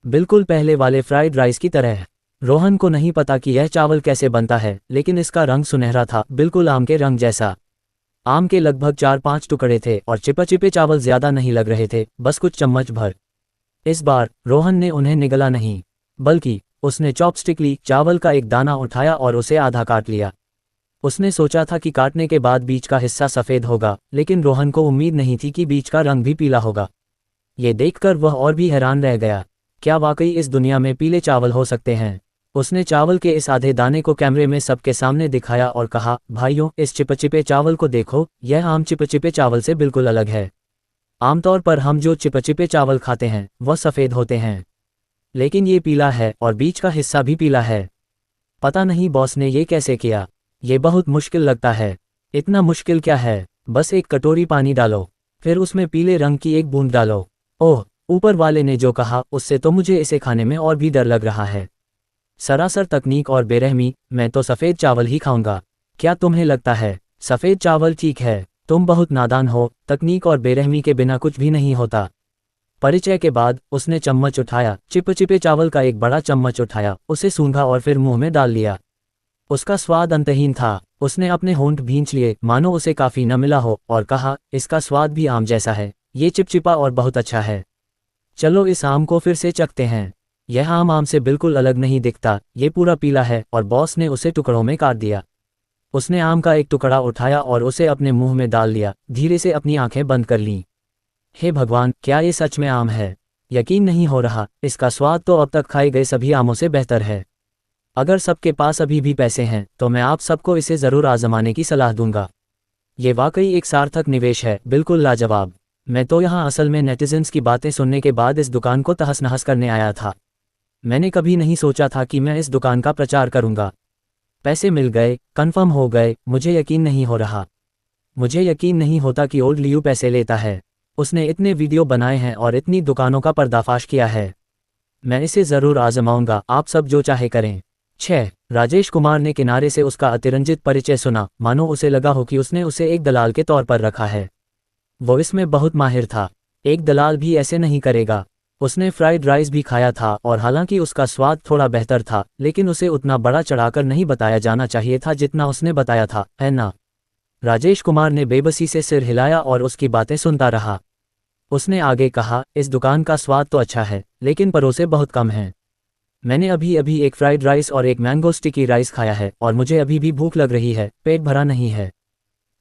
बिल्कुल पहले वाले फ्राइड राइस की तरह। रोहन को नहीं पता कि यह चावल कैसे बनता है, लेकिन इसका रंग सुनहरा था, बिल्कुल आम के रंग जैसा। आम के लगभग 4-5 टुकड़े थे और चिपचिपे चावल ज्यादा नहीं लग रहे थे, बस कुछ चम्मच भर। इस बार रोहन ने उन्हें निगला नहीं, बल्कि उसने चॉपस्टिक ली, चावल का एक दाना उठाया और उसे आधा काट लिया। उसने सोचा था कि काटने के बाद बीच का हिस्सा सफ़ेद होगा, लेकिन रोहन को उम्मीद नहीं थी कि बीच का रंग भी पीला होगा। ये देखकर वह और भी हैरान रह गया। क्या वाकई इस दुनिया में पीले चावल हो सकते हैं? उसने चावल के इस आधे दाने को कैमरे में सबके सामने दिखाया और कहा, भाइयों इस चिपचिपे चावल को देखो, यह आम चिपचिपे चावल से बिल्कुल अलग है। आमतौर पर हम जो चिपचिपे चावल खाते हैं वह सफ़ेद होते हैं, लेकिन ये पीला है और बीच का हिस्सा भी पीला है। पता नहीं बॉस ने ये कैसे किया, ये बहुत मुश्किल लगता है। इतना मुश्किल क्या है, बस एक कटोरी पानी डालो, फिर उसमें पीले रंग की एक बूंद डालो। ओह, ऊपर वाले ने जो कहा उससे तो मुझे इसे खाने में और भी डर लग रहा है। सरासर तकनीक और बेरहमी, मैं तो सफ़ेद चावल ही खाऊंगा। क्या तुम्हें लगता है सफ़ेद चावल ठीक है? तुम बहुत नादान हो, तकनीक और बेरहमी के बिना कुछ भी नहीं होता। परिचय के बाद उसने चम्मच उठाया, चिपचिपे चावल का एक बड़ा चम्मच उठाया, उसे सूंघा और फिर मुंह में डाल लिया। उसका स्वाद अंतहीन था। उसने अपने होंठ भींच लिए मानो उसे काफ़ी न मिला हो और कहा, इसका स्वाद भी आम जैसा है, ये चिपचिपा और बहुत अच्छा है। चलो इस आम को फिर से चखते हैं। यह आम से बिल्कुल अलग नहीं दिखता, ये पूरा पीला है। और बॉस ने उसे टुकड़ों में काट दिया। उसने आम का एक टुकड़ा उठाया और उसे अपने मुंह में डाल लिया, धीरे से अपनी आंखें बंद कर लीं। हे भगवान, क्या ये सच में आम है? यकीन नहीं हो रहा, इसका स्वाद तो अब तक खाए गए सभी आमों से बेहतर है। अगर सबके पास अभी भी पैसे हैं तो मैं आप सबको इसे ज़रूर आजमाने की सलाह दूंगा। ये वाकई एक सार्थक निवेश है, बिल्कुल लाजवाब। मैं तो यहाँ असल में नेटिजन्स की बातें सुनने के बाद इस दुकान को तहस नहस करने आया था। मैंने कभी नहीं सोचा था कि मैं इस दुकान का प्रचार करूंगा। पैसे मिल गए, कंफर्म हो गए, मुझे यकीन नहीं हो रहा। मुझे यकीन नहीं होता कि ओल्ड लियू पैसे लेता है। उसने इतने वीडियो बनाए हैं और इतनी दुकानों का पर्दाफाश किया है। मैं इसे ज़रूर आजमाऊंगा, आप सब जो चाहे करें। 6. राजेश कुमार ने किनारे से उसका अतिरंजित परिचय सुना, मानो उसे लगा हो कि उसने उसे एक दलाल के तौर पर रखा है। वो इसमें बहुत माहिर था। एक दलाल भी ऐसे नहीं करेगा। उसने फ्राइड राइस भी खाया था और हालांकि उसका स्वाद थोड़ा बेहतर था, लेकिन उसे उतना बड़ा चढ़ाकर नहीं बताया जाना चाहिए था जितना उसने बताया था, है ना? राजेश कुमार ने बेबसी से सिर हिलाया और उसकी बातें सुनता रहा। उसने आगे कहा, इस दुकान का स्वाद तो अच्छा है, लेकिन परोसे बहुत कम हैं। मैंने अभी अभी एक फ्राइड राइस और एक मैंगो स्टिकी राइस खाया है और मुझे अभी भी भूख लग रही है, पेट भरा नहीं है।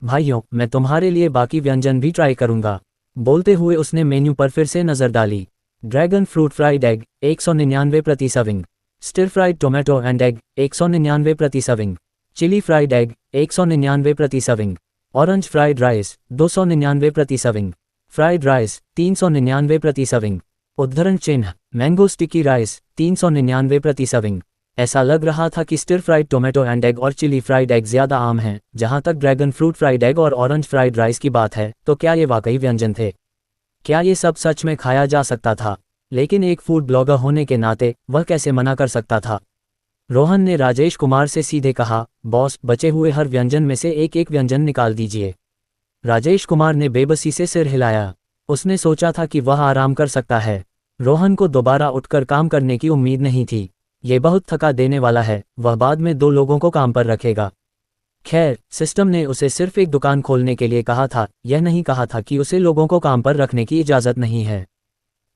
भाइयों, मैं तुम्हारे लिए बाकी व्यंजन भी ट्राई करूंगा। बोलते हुए उसने मेन्यू पर फिर से नज़र डाली। ड्रैगन फ्रूट फ्राइड एग 199 प्रति serving, stir fried tomato and egg 199 प्रति सर्विंग, चिली फ्राइड एग 199 प्रति सर्विंग, ऑरेंज फ्राइड राइस 299 प्रति सर्विंग, फ्राइड राइस 399 प्रति सर्विंग, उद्धरण चिन्ह मैंगो स्टिकी राइस 399 प्रति सर्विंग। ऐसा लग रहा था कि stir fried tomato and egg और चिली फ्राइड एग ज़्यादा आम हैं। जहां तक ड्रैगन फ्रूट फ्राइड एग और ऑरेंज फ्राइड राइस की बात है, तो क्या ये वाकई व्यंजन थे? क्या ये सब सच में खाया जा सकता था? लेकिन एक फूड ब्लॉगर होने के नाते वह कैसे मना कर सकता था? रोहन ने राजेश कुमार से सीधे कहा, बॉस, बचे हुए हर व्यंजन में से एक एक व्यंजन निकाल दीजिए। राजेश कुमार ने बेबसी से सिर हिलाया। उसने सोचा था कि वह आराम कर सकता है। रोहन को दोबारा उठकर काम करने की उम्मीद नहीं थी। ये बहुत थका देने वाला है, वह बाद में 2 लोगों को काम पर रखेगा। खैर, सिस्टम ने उसे सिर्फ एक दुकान खोलने के लिए कहा था, यह नहीं कहा था कि उसे लोगों को काम पर रखने की इजाज़त नहीं है।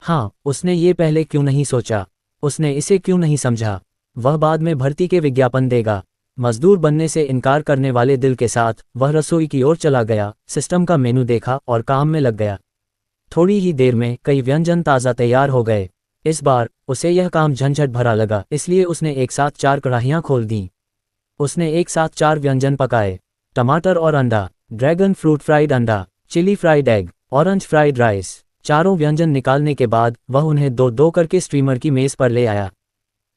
हाँ, उसने ये पहले क्यों नहीं सोचा? उसने इसे क्यों नहीं समझा? वह बाद में भर्ती के विज्ञापन देगा। मजदूर बनने से इनकार करने वाले दिल के साथ वह रसोई की ओर चला गया, सिस्टम का मेनू देखा और काम में लग गया। थोड़ी ही देर में कई व्यंजन ताज़ा तैयार हो गए। इस बार उसे यह काम झंझट भरा लगा, इसलिए उसने एक साथ 4 कढ़ाइयाँ खोल दीं। उसने एक साथ 4 व्यंजन पकाए, टमाटर और अंडा, ड्रैगन फ्रूट फ्राइड अंडा, chilli fried egg, orange fried rice. चारों व्यंजन निकालने के बाद वह उन्हें 2-2 करके स्टीमर की मेज़ पर ले आया।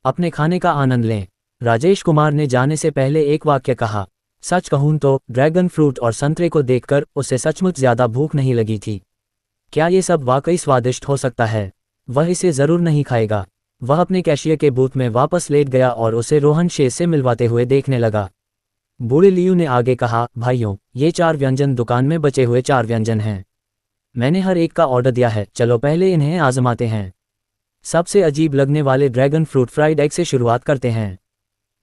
अपने खाने का आनंद लें। राजेश कुमार ने जाने से पहले एक वाक्य कहा। सच कहूं तो ड्रैगन फ्रूट और संतरे को देखकर उसे सचमुच ज़्यादा भूख नहीं लगी थी। क्या ये सब वाकई स्वादिष्ट हो सकता है? वह इसे ज़रूर नहीं खाएगा। वह अपने कैशियर के बूथ में वापस लेट गया और उसे रोहन शेष से मिलवाते हुए देखने लगा। बूढ़े लियू ने आगे कहा, भाइयों, ये 4 व्यंजन दुकान में बचे हुए 4 व्यंजन हैं। मैंने हर एक का ऑर्डर दिया है, चलो पहले इन्हें आजमाते हैं। सबसे अजीब लगने वाले ड्रैगन फ्रूट फ्राइड एग से शुरुआत करते हैं।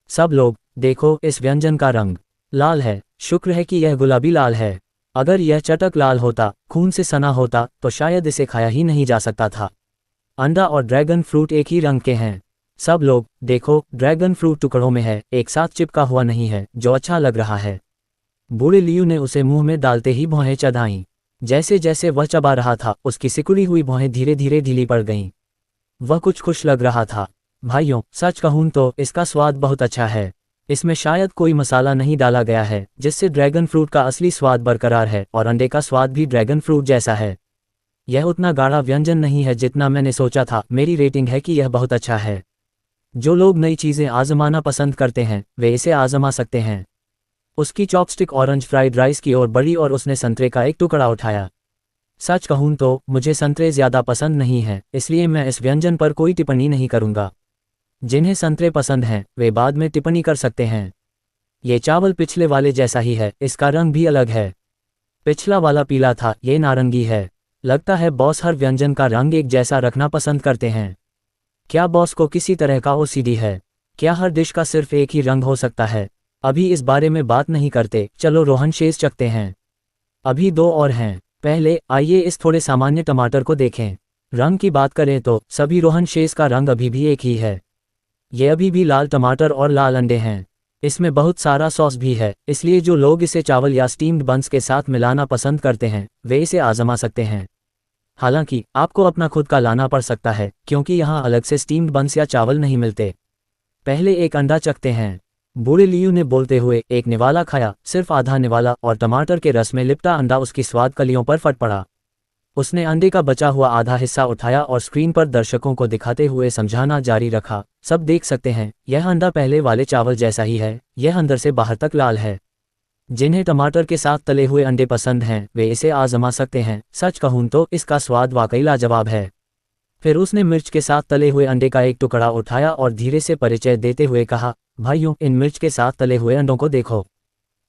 सब लोग देखो, इस व्यंजन का रंग लाल है। शुक्र है कि यह गुलाबी लाल है। अगर यह चटक लाल होता, खून से सना होता, तो शायद इसे खाया ही नहीं जा सकता था। अंडा और ड्रैगन फ्रूट एक ही रंग के हैं। सब लोग देखो, ड्रैगन फ्रूट टुकड़ों में है, एक साथ चिपका हुआ नहीं है, जो अच्छा लग रहा है। बूढ़े लियू ने उसे मुंह में डालते ही भौहें चढ़ाईं। जैसे जैसे वह चबा रहा था, उसकी सिकुड़ी हुई भौहें धीरे धीरे ढीली पड़ गईं। वह कुछ खुश लग रहा था। भाइयों, सच कहूं तो इसका स्वाद बहुत अच्छा है। इसमें शायद कोई मसाला नहीं डाला गया है, जिससे ड्रैगन फ्रूट का असली स्वाद बरकरार है, और अंडे का स्वाद भी ड्रैगन फ्रूट जैसा है। यह उतना गाढ़ा व्यंजन नहीं है जितना मैंने सोचा था। मेरी रेटिंग है कि यह बहुत अच्छा है। जो लोग नई चीज़ें आजमाना पसंद करते हैं, वे इसे आजमा सकते हैं। उसकी चॉपस्टिक ऑरेंज फ्राइड राइस की ओर बढ़ी और उसने संतरे का एक टुकड़ा उठाया। सच कहूं तो मुझे संतरे ज़्यादा पसंद नहीं हैं, इसलिए मैं इस व्यंजन पर कोई टिप्पणी नहीं करूंगा। जिन्हें संतरे पसंद हैं, वे बाद में टिप्पणी कर सकते हैं। ये चावल पिछले वाले जैसा ही है, इसका रंग भी अलग है। पिछला वाला पीला था, ये नारंगी है। लगता है बॉस हर व्यंजन का रंग एक जैसा रखना पसंद करते हैं। क्या बॉस को किसी तरह का ओसीडी है? क्या हर डिश का सिर्फ एक ही रंग हो सकता है? अभी इस बारे में बात नहीं करते, चलो रोहन शेष चखते हैं। अभी 2 और हैं। पहले आइए इस थोड़े सामान्य टमाटर को देखें। रंग की बात करें तो सभी रोहन शेष का रंग अभी भी एक ही है। ये अभी भी लाल टमाटर और लाल अंडे हैं। इसमें बहुत सारा सॉस भी है, इसलिए जो लोग इसे चावल या स्टीम्ड बंस के साथ मिलाना पसंद करते हैं, वे इसे आजमा सकते हैं। हालांकि आपको अपना खुद का लाना पड़ सकता है, क्योंकि यहाँ अलग से स्टीम्ड बंस या चावल नहीं मिलते। पहले एक अंडा चखते हैं। बूढ़े लियू ने बोलते हुए एक निवाला खाया, सिर्फ आधा निवाला, और टमाटर के रस में लिपटा अंडा उसकी स्वाद कलियों पर फट पड़ा। उसने अंडे का बचा हुआ आधा हिस्सा उठाया और स्क्रीन पर दर्शकों को दिखाते हुए समझाना जारी रखा, सब देख सकते हैं, यह अंडा पहले वाले चावल जैसा ही है, यह अंदर से बाहर तक लाल है। जिन्हें टमाटर के साथ तले हुए अंडे पसंद हैं वे इसे आजमा सकते हैं, सच कहूं तो इसका स्वाद वाकई लाजवाब है। फिर उसने मिर्च के साथ तले हुए अंडे का एक टुकड़ा उठाया और धीरे से परिचय देते हुए कहा, भाइयों, इन मिर्च के साथ तले हुए अंडों को देखो।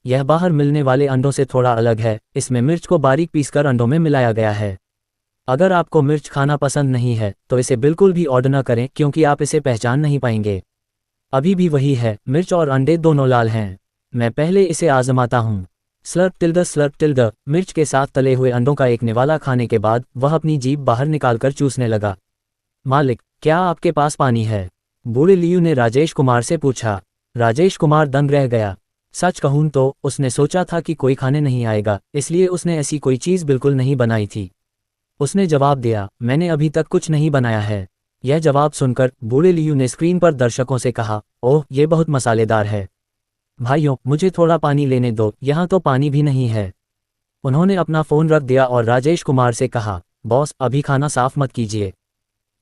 यह बाहर मिलने वाले अंडों से थोड़ा अलग है, इसमें मिर्च को बारीक पीसकर अंडों में मिलाया गया है। अगर आपको मिर्च खाना पसंद नहीं है तो इसे बिल्कुल भी ऑर्डर न करें क्योंकि आप इसे पहचान नहीं पाएंगे। अभी भी वही है, मिर्च और अंडे दोनों लाल हैं। मैं पहले इसे आजमाता हूँ। स्लर्प टिल्ड। मिर्च के साथ तले हुए अंडों का एक निवाला खाने के बाद वह अपनी जीभ बाहर निकालकर चूसने लगा। मालिक, क्या आपके पास पानी है? बूढ़े लियू ने राजेश कुमार से पूछा। राजेश कुमार दंग रह गया। सच कहूं तो उसने सोचा था कि कोई खाने नहीं आएगा, इसलिए उसने ऐसी कोई चीज़ बिल्कुल नहीं बनाई थी। उसने जवाब दिया, मैंने अभी तक कुछ नहीं बनाया है। यह जवाब सुनकर बूढ़े लियू ने स्क्रीन पर दर्शकों से कहा, ओह, ये बहुत मसालेदार है। भाइयों, मुझे थोड़ा पानी लेने दो, यहाँ तो पानी भी नहीं है। उन्होंने अपना फ़ोन रख दिया और राजेश कुमार से कहा, बॉस, अभी खाना साफ मत कीजिए।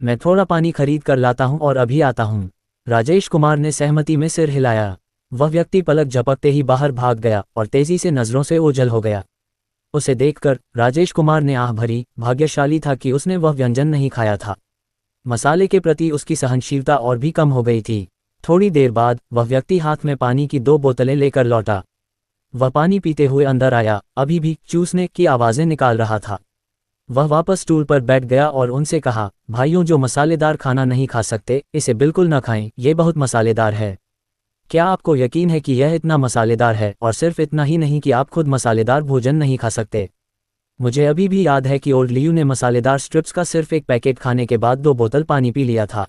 मैं थोड़ा पानी खरीद कर लाता हूँ और अभी आता हूँ। राजेश कुमार ने सहमति में सिर हिलाया। वह व्यक्ति पलक झपकते ही बाहर भाग गया और तेजी से नज़रों से ओझल हो गया। उसे देखकर राजेश कुमार ने आह भरी। भाग्यशाली था कि उसने वह व्यंजन नहीं खाया था। मसाले के प्रति उसकी सहनशीलता और भी कम हो गई थी। थोड़ी देर बाद वह व्यक्ति हाथ में पानी की 2 बोतलें लेकर लौटा। वह पानी पीते हुए अंदर आया, अभी भी चूसने की आवाज़ें निकाल रहा था। वह वापस स्टूल पर बैठ गया और उनसे कहा, भाइयों, जो मसालेदार खाना नहीं खा सकते इसे बिल्कुल न खाएं, ये बहुत मसालेदार है। क्या आपको यकीन है कि यह इतना मसालेदार है? और सिर्फ इतना ही नहीं कि आप खुद मसालेदार भोजन नहीं खा सकते। मुझे अभी भी याद है कि ओल्ड लियू ने मसालेदार स्ट्रिप्स का सिर्फ एक पैकेट खाने के बाद 2 बोतल पानी पी लिया था।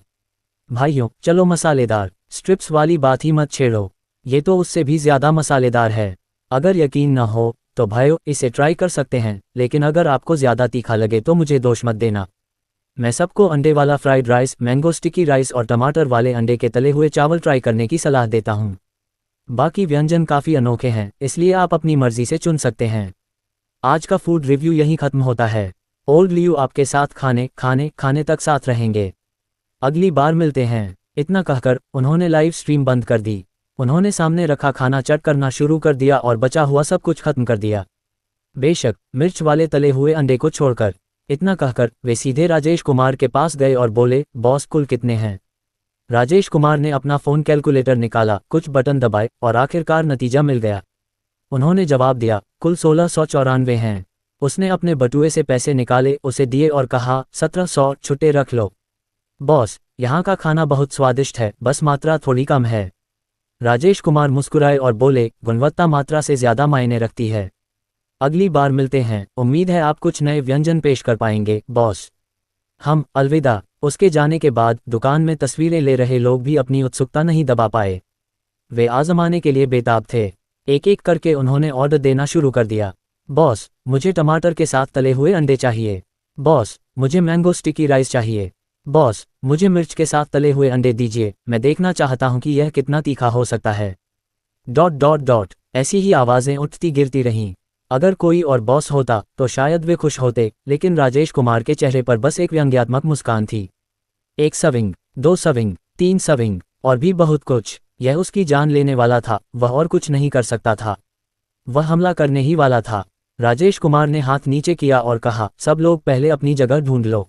भाइयों, चलो मसालेदार स्ट्रिप्स वाली बात ही मत छेड़ो, ये तो उससे भी ज़्यादा मसालेदार है। अगर यकीन न हो तो भाइयों, इसे ट्राई कर सकते हैं, लेकिन अगर आपको ज़्यादा तीखा लगे तो मुझे दोष मत देना। मैं सबको अंडे वाला fried rice, mango sticky rice और टमाटर वाले अंडे के तले हुए चावल ट्राई करने की सलाह देता हूँ। बाकी व्यंजन काफ़ी अनोखे हैं, इसलिए आप अपनी मर्जी से चुन सकते हैं। आज का फूड रिव्यू यहीं ख़त्म होता है। ओल्ड लियू आपके साथ खाने तक साथ रहेंगे। अगली बार मिलते हैं। इतना कहकर उन्होंने लाइव स्ट्रीम बंद कर दी। उन्होंने सामने रखा खाना चट करना शुरू कर दिया और बचा हुआ सब कुछ खत्म कर दिया, बेशक मिर्च वाले तले हुए अंडे को छोड़कर। इतना कहकर वे सीधे राजेश कुमार के पास गए और बोले, बॉस, कुल कितने हैं? राजेश कुमार ने अपना फ़ोन कैलकुलेटर निकाला, कुछ बटन दबाए और आखिरकार नतीजा मिल गया। उन्होंने जवाब दिया, कुल 1694 हैं। उसने अपने बटुए से पैसे निकाले, उसे दिए और कहा, 1700 छुट्टे रख लो। बॉस, यहाँ का खाना बहुत स्वादिष्ट है, बस मात्रा थोड़ी कम है। राजेश कुमार मुस्कुराए और बोले, गुणवत्ता मात्रा से ज़्यादा मायने रखती है। अगली बार मिलते हैं, उम्मीद है आप कुछ नए व्यंजन पेश कर पाएंगे, बॉस। हम अलविदा। उसके जाने के बाद दुकान में तस्वीरें ले रहे लोग भी अपनी उत्सुकता नहीं दबा पाए। वे आजमाने के लिए बेताब थे। एक एक करके उन्होंने ऑर्डर देना शुरू कर दिया। बॉस, मुझे टमाटर के साथ तले हुए अंडे चाहिए। बॉस, मुझे मैंगो स्टिकी राइस चाहिए। बॉस, मुझे मिर्च के साथ तले हुए अंडे दीजिए, मैं देखना चाहता हूं कि यह कितना तीखा हो सकता है। ... ऐसी ही आवाज़ें उठती गिरती रहीं। अगर कोई और बॉस होता तो शायद वे खुश होते, लेकिन राजेश कुमार के चेहरे पर बस एक व्यंग्यात्मक मुस्कान थी। 1 सर्विंग, 2 सर्विंग, 3 सर्विंग और भी बहुत कुछ। यह उसकी जान लेने वाला था, वह और कुछ नहीं कर सकता था। वह हमला करने ही वाला था। राजेश कुमार ने हाथ नीचे किया और कहा, सब लोग पहले अपनी जगह ढूंढ लो।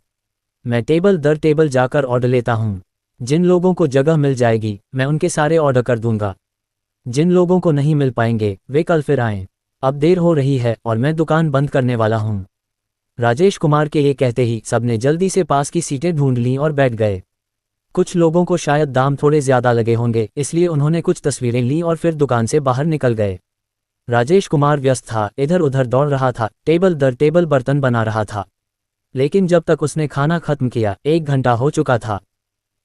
मैं टेबल दर टेबल जाकर ऑर्डर लेता हूँ। जिन लोगों को जगह मिल जाएगी मैं उनके सारे ऑर्डर कर दूंगा। जिन लोगों को नहीं मिल पाएंगे वे कल फिर आएं। अब देर हो रही है और मैं दुकान बंद करने वाला हूँ। राजेश कुमार के ये कहते ही सबने जल्दी से पास की सीटें ढूंढ लीं और बैठ गए। कुछ लोगों को शायद दाम थोड़े ज़्यादा लगे होंगे, इसलिए उन्होंने कुछ तस्वीरें लीं और फिर दुकान से बाहर निकल गए। राजेश कुमार व्यस्त था, इधर उधर दौड़ रहा था, टेबल दर टेबल बर्तन बना रहा था। लेकिन जब तक उसने खाना खत्म किया 1 घंटा हो चुका था।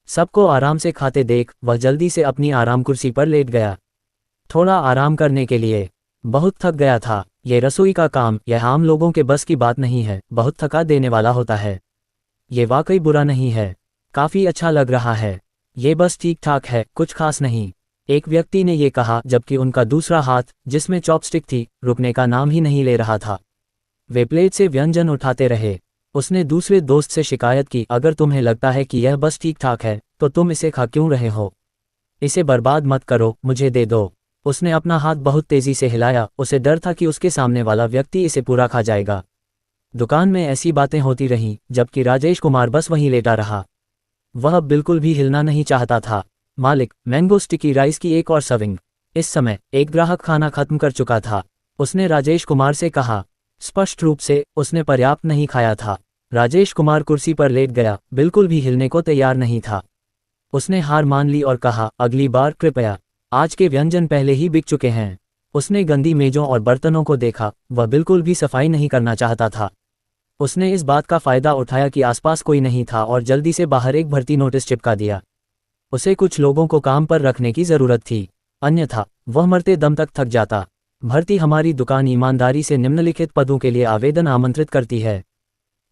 सबको आराम से खाते देख वह जल्दी से अपनी आराम कुर्सी पर लेट गया, थोड़ा आराम करने के लिए। बहुत थक गया था। यह रसोई का काम यह आम लोगों के बस की बात नहीं है, बहुत थका देने वाला होता है। ये वाकई बुरा नहीं है, काफ़ी अच्छा लग रहा है। ये बस ठीक ठाक है, कुछ खास नहीं, एक व्यक्ति ने ये कहा, जबकि उनका दूसरा हाथ जिसमें चॉपस्टिक थी रुकने का नाम ही नहीं ले रहा था। वे प्लेट से व्यंजन उठाते रहे। उसने दूसरे दोस्त से शिकायत की, अगर तुम्हें लगता है कि यह बस ठीक ठाक है तो तुम इसे खा क्यों रहे हो? इसे बर्बाद मत करो, मुझे दे दो। उसने अपना हाथ बहुत तेजी से हिलाया, उसे डर था कि उसके सामने वाला व्यक्ति इसे पूरा खा जाएगा। दुकान में ऐसी बातें होती रहीं, जबकि राजेश कुमार बस वहीं लेटा रहा। वह बिल्कुल भी हिलना नहीं चाहता था। मालिक, मैंगो स्टिकी राइस की एक और सर्विंग। इस समय एक ग्राहक खाना खत्म कर चुका था। उसने राजेश कुमार से कहा। स्पष्ट रूप से उसने पर्याप्त नहीं खाया था। राजेश कुमार कुर्सी पर लेट गया, बिल्कुल भी हिलने को तैयार नहीं था। उसने हार मान ली और कहा, अगली बार कृपया। आज के व्यंजन पहले ही बिक चुके हैं। उसने गंदी मेजों और बर्तनों को देखा, वह बिल्कुल भी सफाई नहीं करना चाहता था। उसने इस बात का फायदा उठाया कि आसपास कोई नहीं था और जल्दी से बाहर एक भर्ती नोटिस चिपका दिया। उसे कुछ लोगों को काम पर रखने की जरूरत थी, अन्यथा वह मरते दम तक थक जाता। भर्ती हमारी दुकान ईमानदारी से निम्नलिखित पदों के लिए आवेदन आमंत्रित करती है।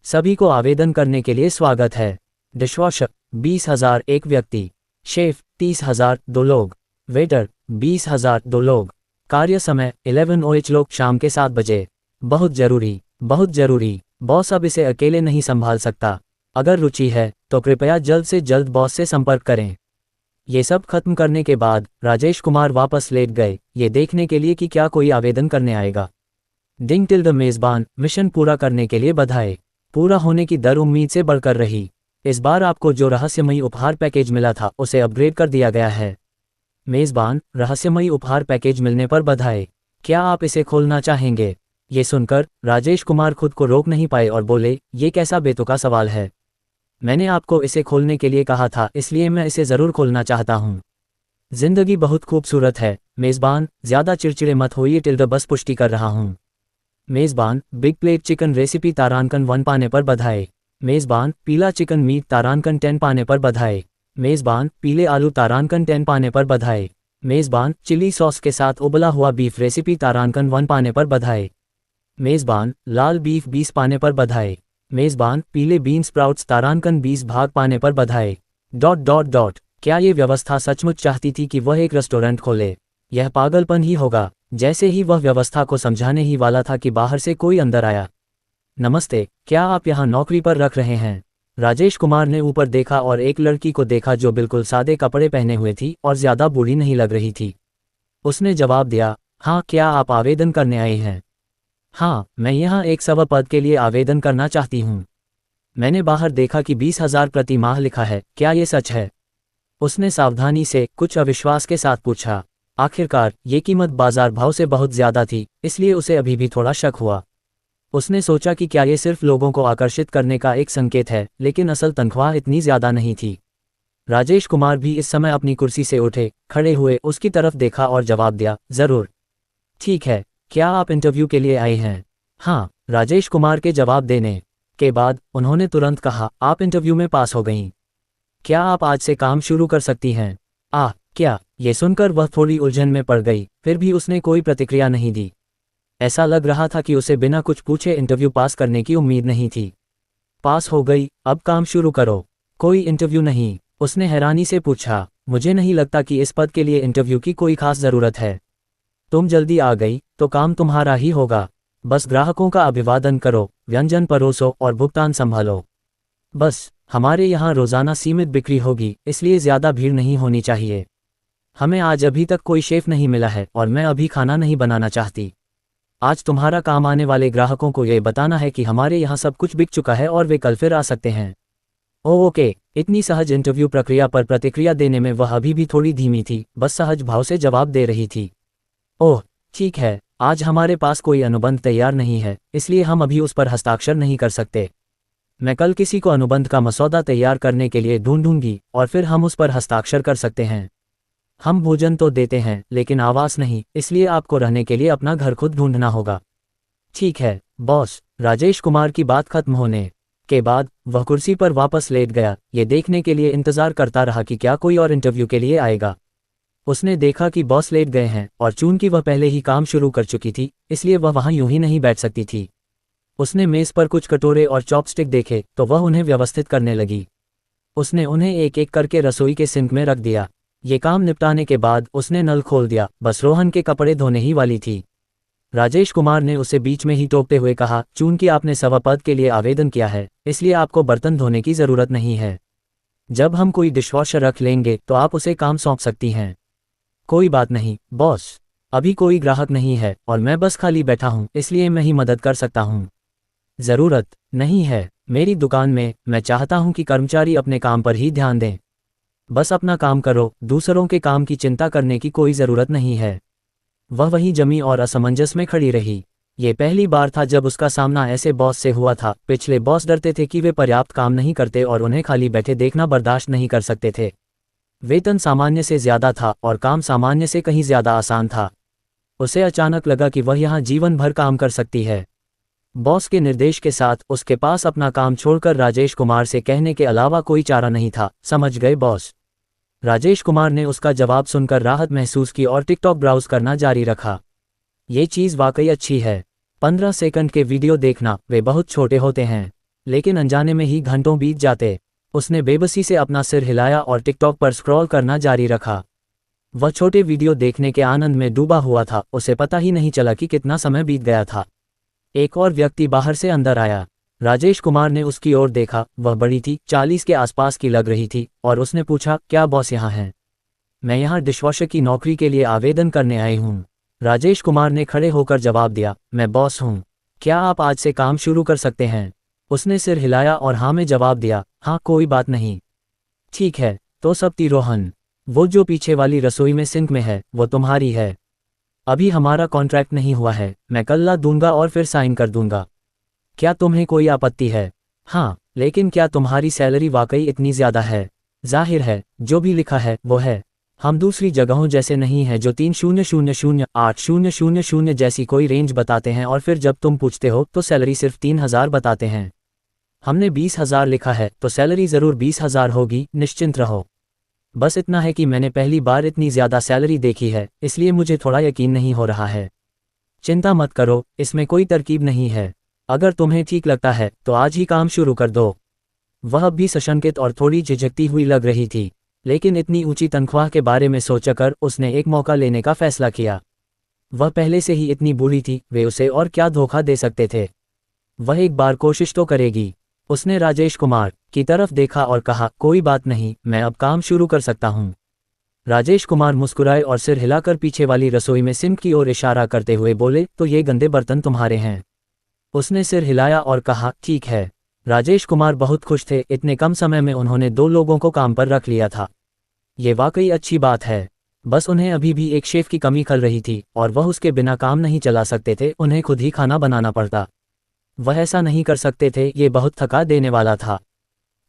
सभी को आवेदन करने के लिए स्वागत है। डिशवॉशर 20,000 एक व्यक्ति, शेफ 30,000 2 लोग, वेटर 20,000 2 लोग। कार्य समय 11 OH लोग शाम के 7 बजे। बहुत जरूरी, बहुत जरूरी। बॉस अब इसे अकेले नहीं संभाल सकता। अगर रुचि है तो कृपया जल्द से जल्द बॉस से संपर्क करें। ये सब खत्म करने के बाद राजेश कुमार वापस लेट गए, ये देखने के लिए कि क्या कोई आवेदन करने आएगा। डिंग टिल्ड मेजबान, मिशन पूरा करने के लिए बधाई। पूरा होने की दर उम्मीद से बढ़कर रही। इस बार आपको जो रहस्यमयी उपहार पैकेज मिला था उसे अपग्रेड कर दिया गया है। मेजबान, रहस्यमयी उपहार पैकेज मिलने पर बधाई। क्या आप इसे खोलना चाहेंगे? ये सुनकर राजेश कुमार खुद को रोक नहीं पाए और बोले, ये कैसा बेतुका सवाल है। मैंने आपको इसे खोलने के लिए कहा था, इसलिए मैं इसे जरूर खोलना चाहता हूँ। जिंदगी बहुत खूबसूरत है। मेजबान, ज्यादा चिड़चिड़े मत होइए टिल्ड, बस पुष्टि कर रहा हूँ। मेजबान, बिग प्लेट चिकन रेसिपी तारांकन 1 पाने पर बधाई। मेजबान, पीला चिकन मीट तारांकन 10 पाने पर बधाई। मेजबान, पीले आलू तारांकन 10 पाने पर बधाई। मेजबान, चिली सॉस के साथ उबला हुआ बीफ रेसिपी तारांकन 1 पाने पर बधाई। मेजबान, लाल बीफ 20 पाने पर बधाई। मेजबान, पीले बीन स्प्राउट्स तारांकन 20 भाग पाने पर बधाई। ... क्या ये व्यवस्था सचमुच चाहती थी कि वह एक रेस्टोरेंट खोले? यह पागलपन ही होगा। जैसे ही वह व्यवस्था को समझाने ही वाला था कि बाहर से कोई अंदर आया। नमस्ते, क्या आप यहाँ नौकरी पर रख रहे हैं? राजेश कुमार ने ऊपर देखा और एक लड़की को देखा जो बिल्कुल सादे कपड़े पहने हुए थी और ज्यादा बूढ़ी नहीं लग रही थी। उसने जवाब दिया, हाँ, क्या आप आवेदन करने आए हैं? हाँ, मैं यहाँ एक सेवा पद के लिए आवेदन करना चाहती हूँ। मैंने बाहर देखा कि 20,000 प्रति माह लिखा है, क्या ये सच है? उसने सावधानी से, कुछ अविश्वास के साथ पूछा। आखिरकार ये कीमत बाजार भाव से बहुत ज्यादा थी, इसलिए उसे अभी भी थोड़ा शक हुआ। उसने सोचा कि क्या ये सिर्फ लोगों को आकर्षित करने का एक संकेत है, लेकिन असल तनख्वाह इतनी ज्यादा नहीं थी। राजेश कुमार भी इस समय अपनी कुर्सी से उठे, खड़े हुए उसकी तरफ देखा और जवाब दिया, जरूर। ठीक है, क्या आप इंटरव्यू के लिए आए हैं? हाँ, राजेश कुमार के जवाब देने के बाद उन्होंने तुरंत कहा, आप इंटरव्यू में पास हो गईं। क्या आप आज से काम शुरू कर सकती हैं? क्या? ये सुनकर वह थोड़ी उलझन में पड़ गई, फिर भी उसने कोई प्रतिक्रिया नहीं दी। ऐसा लग रहा था कि उसे बिना कुछ पूछे इंटरव्यू पास करने की उम्मीद नहीं थी। पास हो गई, अब काम शुरू करो। कोई इंटरव्यू नहीं? उसने हैरानी से पूछा। मुझे नहीं लगता कि इस पद के लिए इंटरव्यू की कोई खास जरूरत है। तुम जल्दी आ गई तो काम तुम्हारा ही होगा। बस ग्राहकों का अभिवादन करो, व्यंजन परोसो और भुगतान संभालो। बस, हमारे यहाँ रोजाना सीमित बिक्री होगी, इसलिए ज्यादा भीड़ नहीं होनी चाहिए। हमें आज अभी तक कोई शेफ नहीं मिला है और मैं अभी खाना नहीं बनाना चाहती। आज तुम्हारा काम आने वाले ग्राहकों को यह बताना है कि हमारे यहाँ सब कुछ बिक चुका है और वे कल फिर आ सकते हैं। ओके। इतनी सहज इंटरव्यू प्रक्रिया पर प्रतिक्रिया देने में वह अभी भी थोड़ी धीमी थी, बस सहज भाव से जवाब दे रही थी। ओह, ठीक है, आज हमारे पास कोई अनुबंध तैयार नहीं है, इसलिए हम अभी उस पर हस्ताक्षर नहीं कर सकते। मैं कल किसी को अनुबंध का मसौदा तैयार करने के लिए ढूंढूंगी और फिर हम उस पर हस्ताक्षर कर सकते हैं। हम भोजन तो देते हैं लेकिन आवास नहीं, इसलिए आपको रहने के लिए अपना घर खुद ढूंढना होगा। ठीक है बॉस। राजेश कुमार की बात खत्म होने के बाद वह कुर्सी पर वापस लेट गया, ये देखने के लिए इंतजार करता रहा कि क्या कोई और इंटरव्यू के लिए आएगा। उसने देखा कि बॉस लेट गए हैं और चूंकि वह पहले ही काम शुरू कर चुकी थी, इसलिए वह वहां यूं ही नहीं बैठ सकती थी। उसने मेज पर कुछ कटोरे और चॉपस्टिक देखे तो वह उन्हें व्यवस्थित करने लगी। उसने उन्हें एक एक करके रसोई के सिंक में रख दिया। ये काम निपटाने के बाद उसने नल खोल दिया, बस रोहन के कपड़े धोने ही वाली थी। राजेश कुमार ने उसे बीच में ही टोकते हुए कहा, चूंकि आपने सभापद के लिए आवेदन किया है, इसलिए आपको बर्तन धोने की जरूरत नहीं है। जब हम कोई डिशवॉशर रख लेंगे तो आप उसे काम सौंप सकती हैं। कोई बात नहीं बॉस। अभी कोई ग्राहक नहीं है और मैं बस खाली बैठा हूँ, इसलिए मैं ही मदद कर सकता हूँ। ज़रूरत नहीं है मेरी दुकान में, मैं चाहता हूँ कि कर्मचारी अपने काम पर ही ध्यान दें। बस अपना काम करो, दूसरों के काम की चिंता करने की कोई ज़रूरत नहीं है। वह वहीं जमी और असमंजस में खड़ी रही। ये पहली बार था जब उसका सामना ऐसे बॉस से हुआ था। पिछले बॉस डरते थे कि वे पर्याप्त काम नहीं करते और उन्हें खाली बैठे देखना बर्दाश्त नहीं कर सकते थे। वेतन सामान्य से ज़्यादा था और काम सामान्य से कहीं ज़्यादा आसान था। उसे अचानक लगा कि वह यहाँ जीवन भर काम कर सकती है। बॉस के निर्देश के साथ उसके पास अपना काम छोड़कर राजेश कुमार से कहने के अलावा कोई चारा नहीं था। समझ गए बॉस? राजेश कुमार ने उसका जवाब सुनकर राहत महसूस की और टिकटॉक ब्राउज करना जारी रखा। ये चीज़ वाकई अच्छी है। 15 सेकंड के वीडियो देखना, वे बहुत छोटे होते हैं, लेकिन अनजाने में ही घंटों बीत जाते। उसने बेबसी से अपना सिर हिलाया और टिकटॉक पर स्क्रॉल करना जारी रखा। वह छोटे वीडियो देखने के आनंद में डूबा हुआ था, उसे पता ही नहीं चला कि कितना समय बीत गया था। एक और व्यक्ति बाहर से अंदर आया। राजेश कुमार ने उसकी ओर देखा। वह बड़ी थी, 40 के आसपास की लग रही थी और उसने पूछा, क्या बॉस यहाँ हैं? मैं यहाँ डिशवॉशर की नौकरी के लिए आवेदन करने आई हूँ। राजेश कुमार ने खड़े होकर जवाब दिया, मैं बॉस हूँ। क्या आप आज से काम शुरू कर सकते हैं? उसने सिर हिलाया और हाँ में जवाब दिया। हाँ, कोई बात नहीं। ठीक है, तो सब रोहन, वो जो पीछे वाली रसोई में सिंक में है, वो तुम्हारी है। अभी हमारा कॉन्ट्रैक्ट नहीं हुआ है, मैं कल ला दूंगा और फिर साइन कर दूंगा। क्या तुम्हें कोई आपत्ति है? हाँ, लेकिन क्या तुम्हारी सैलरी वाकई इतनी ज़्यादा है? जाहिर है, जो भी लिखा है वो है। हम दूसरी जगहों जैसे नहीं हैं जो 3,000, 8,000 जैसी कोई रेंज बताते हैं और फिर जब तुम पूछते हो तो सैलरी सिर्फ 3,000 बताते हैं। हमने 20,000 लिखा है तो सैलरी ज़रूर 20,000 होगी, निश्चिंत रहो। बस इतना है कि मैंने पहली बार इतनी ज़्यादा सैलरी देखी है, इसलिए मुझे थोड़ा यकीन नहीं हो रहा है। चिंता मत करो, इसमें कोई तरकीब नहीं है। अगर तुम्हें ठीक लगता है तो आज ही काम शुरू कर दो। वह भी सशंकित और थोड़ी झिझकती हुई लग रही थी, लेकिन इतनी ऊंची तनख्वाह के बारे में सोचकर उसने एक मौका लेने का फैसला किया। वह पहले से ही इतनी बूढ़ी थी, वे उसे और क्या धोखा दे सकते थे। वह एक बार कोशिश तो करेगी। उसने राजेश कुमार की तरफ देखा और कहा, कोई बात नहीं, मैं अब काम शुरू कर सकता हूँ। राजेश कुमार मुस्कुराए और सिर हिलाकर पीछे वाली रसोई में सिंक की ओर इशारा करते हुए बोले, तो ये गंदे बर्तन तुम्हारे हैं? उसने सिर हिलाया और कहा, ठीक है। राजेश कुमार बहुत खुश थे, इतने कम समय में उन्होंने 2 लोगों को काम पर रख लिया था। ये वाकई अच्छी बात है। बस उन्हें अभी भी एक शेफ की कमी खल रही थी और वह उसके बिना काम नहीं चला सकते थे, उन्हें खुद ही खाना बनाना पड़ता। वह ऐसा नहीं कर सकते थे, ये बहुत थका देने वाला था।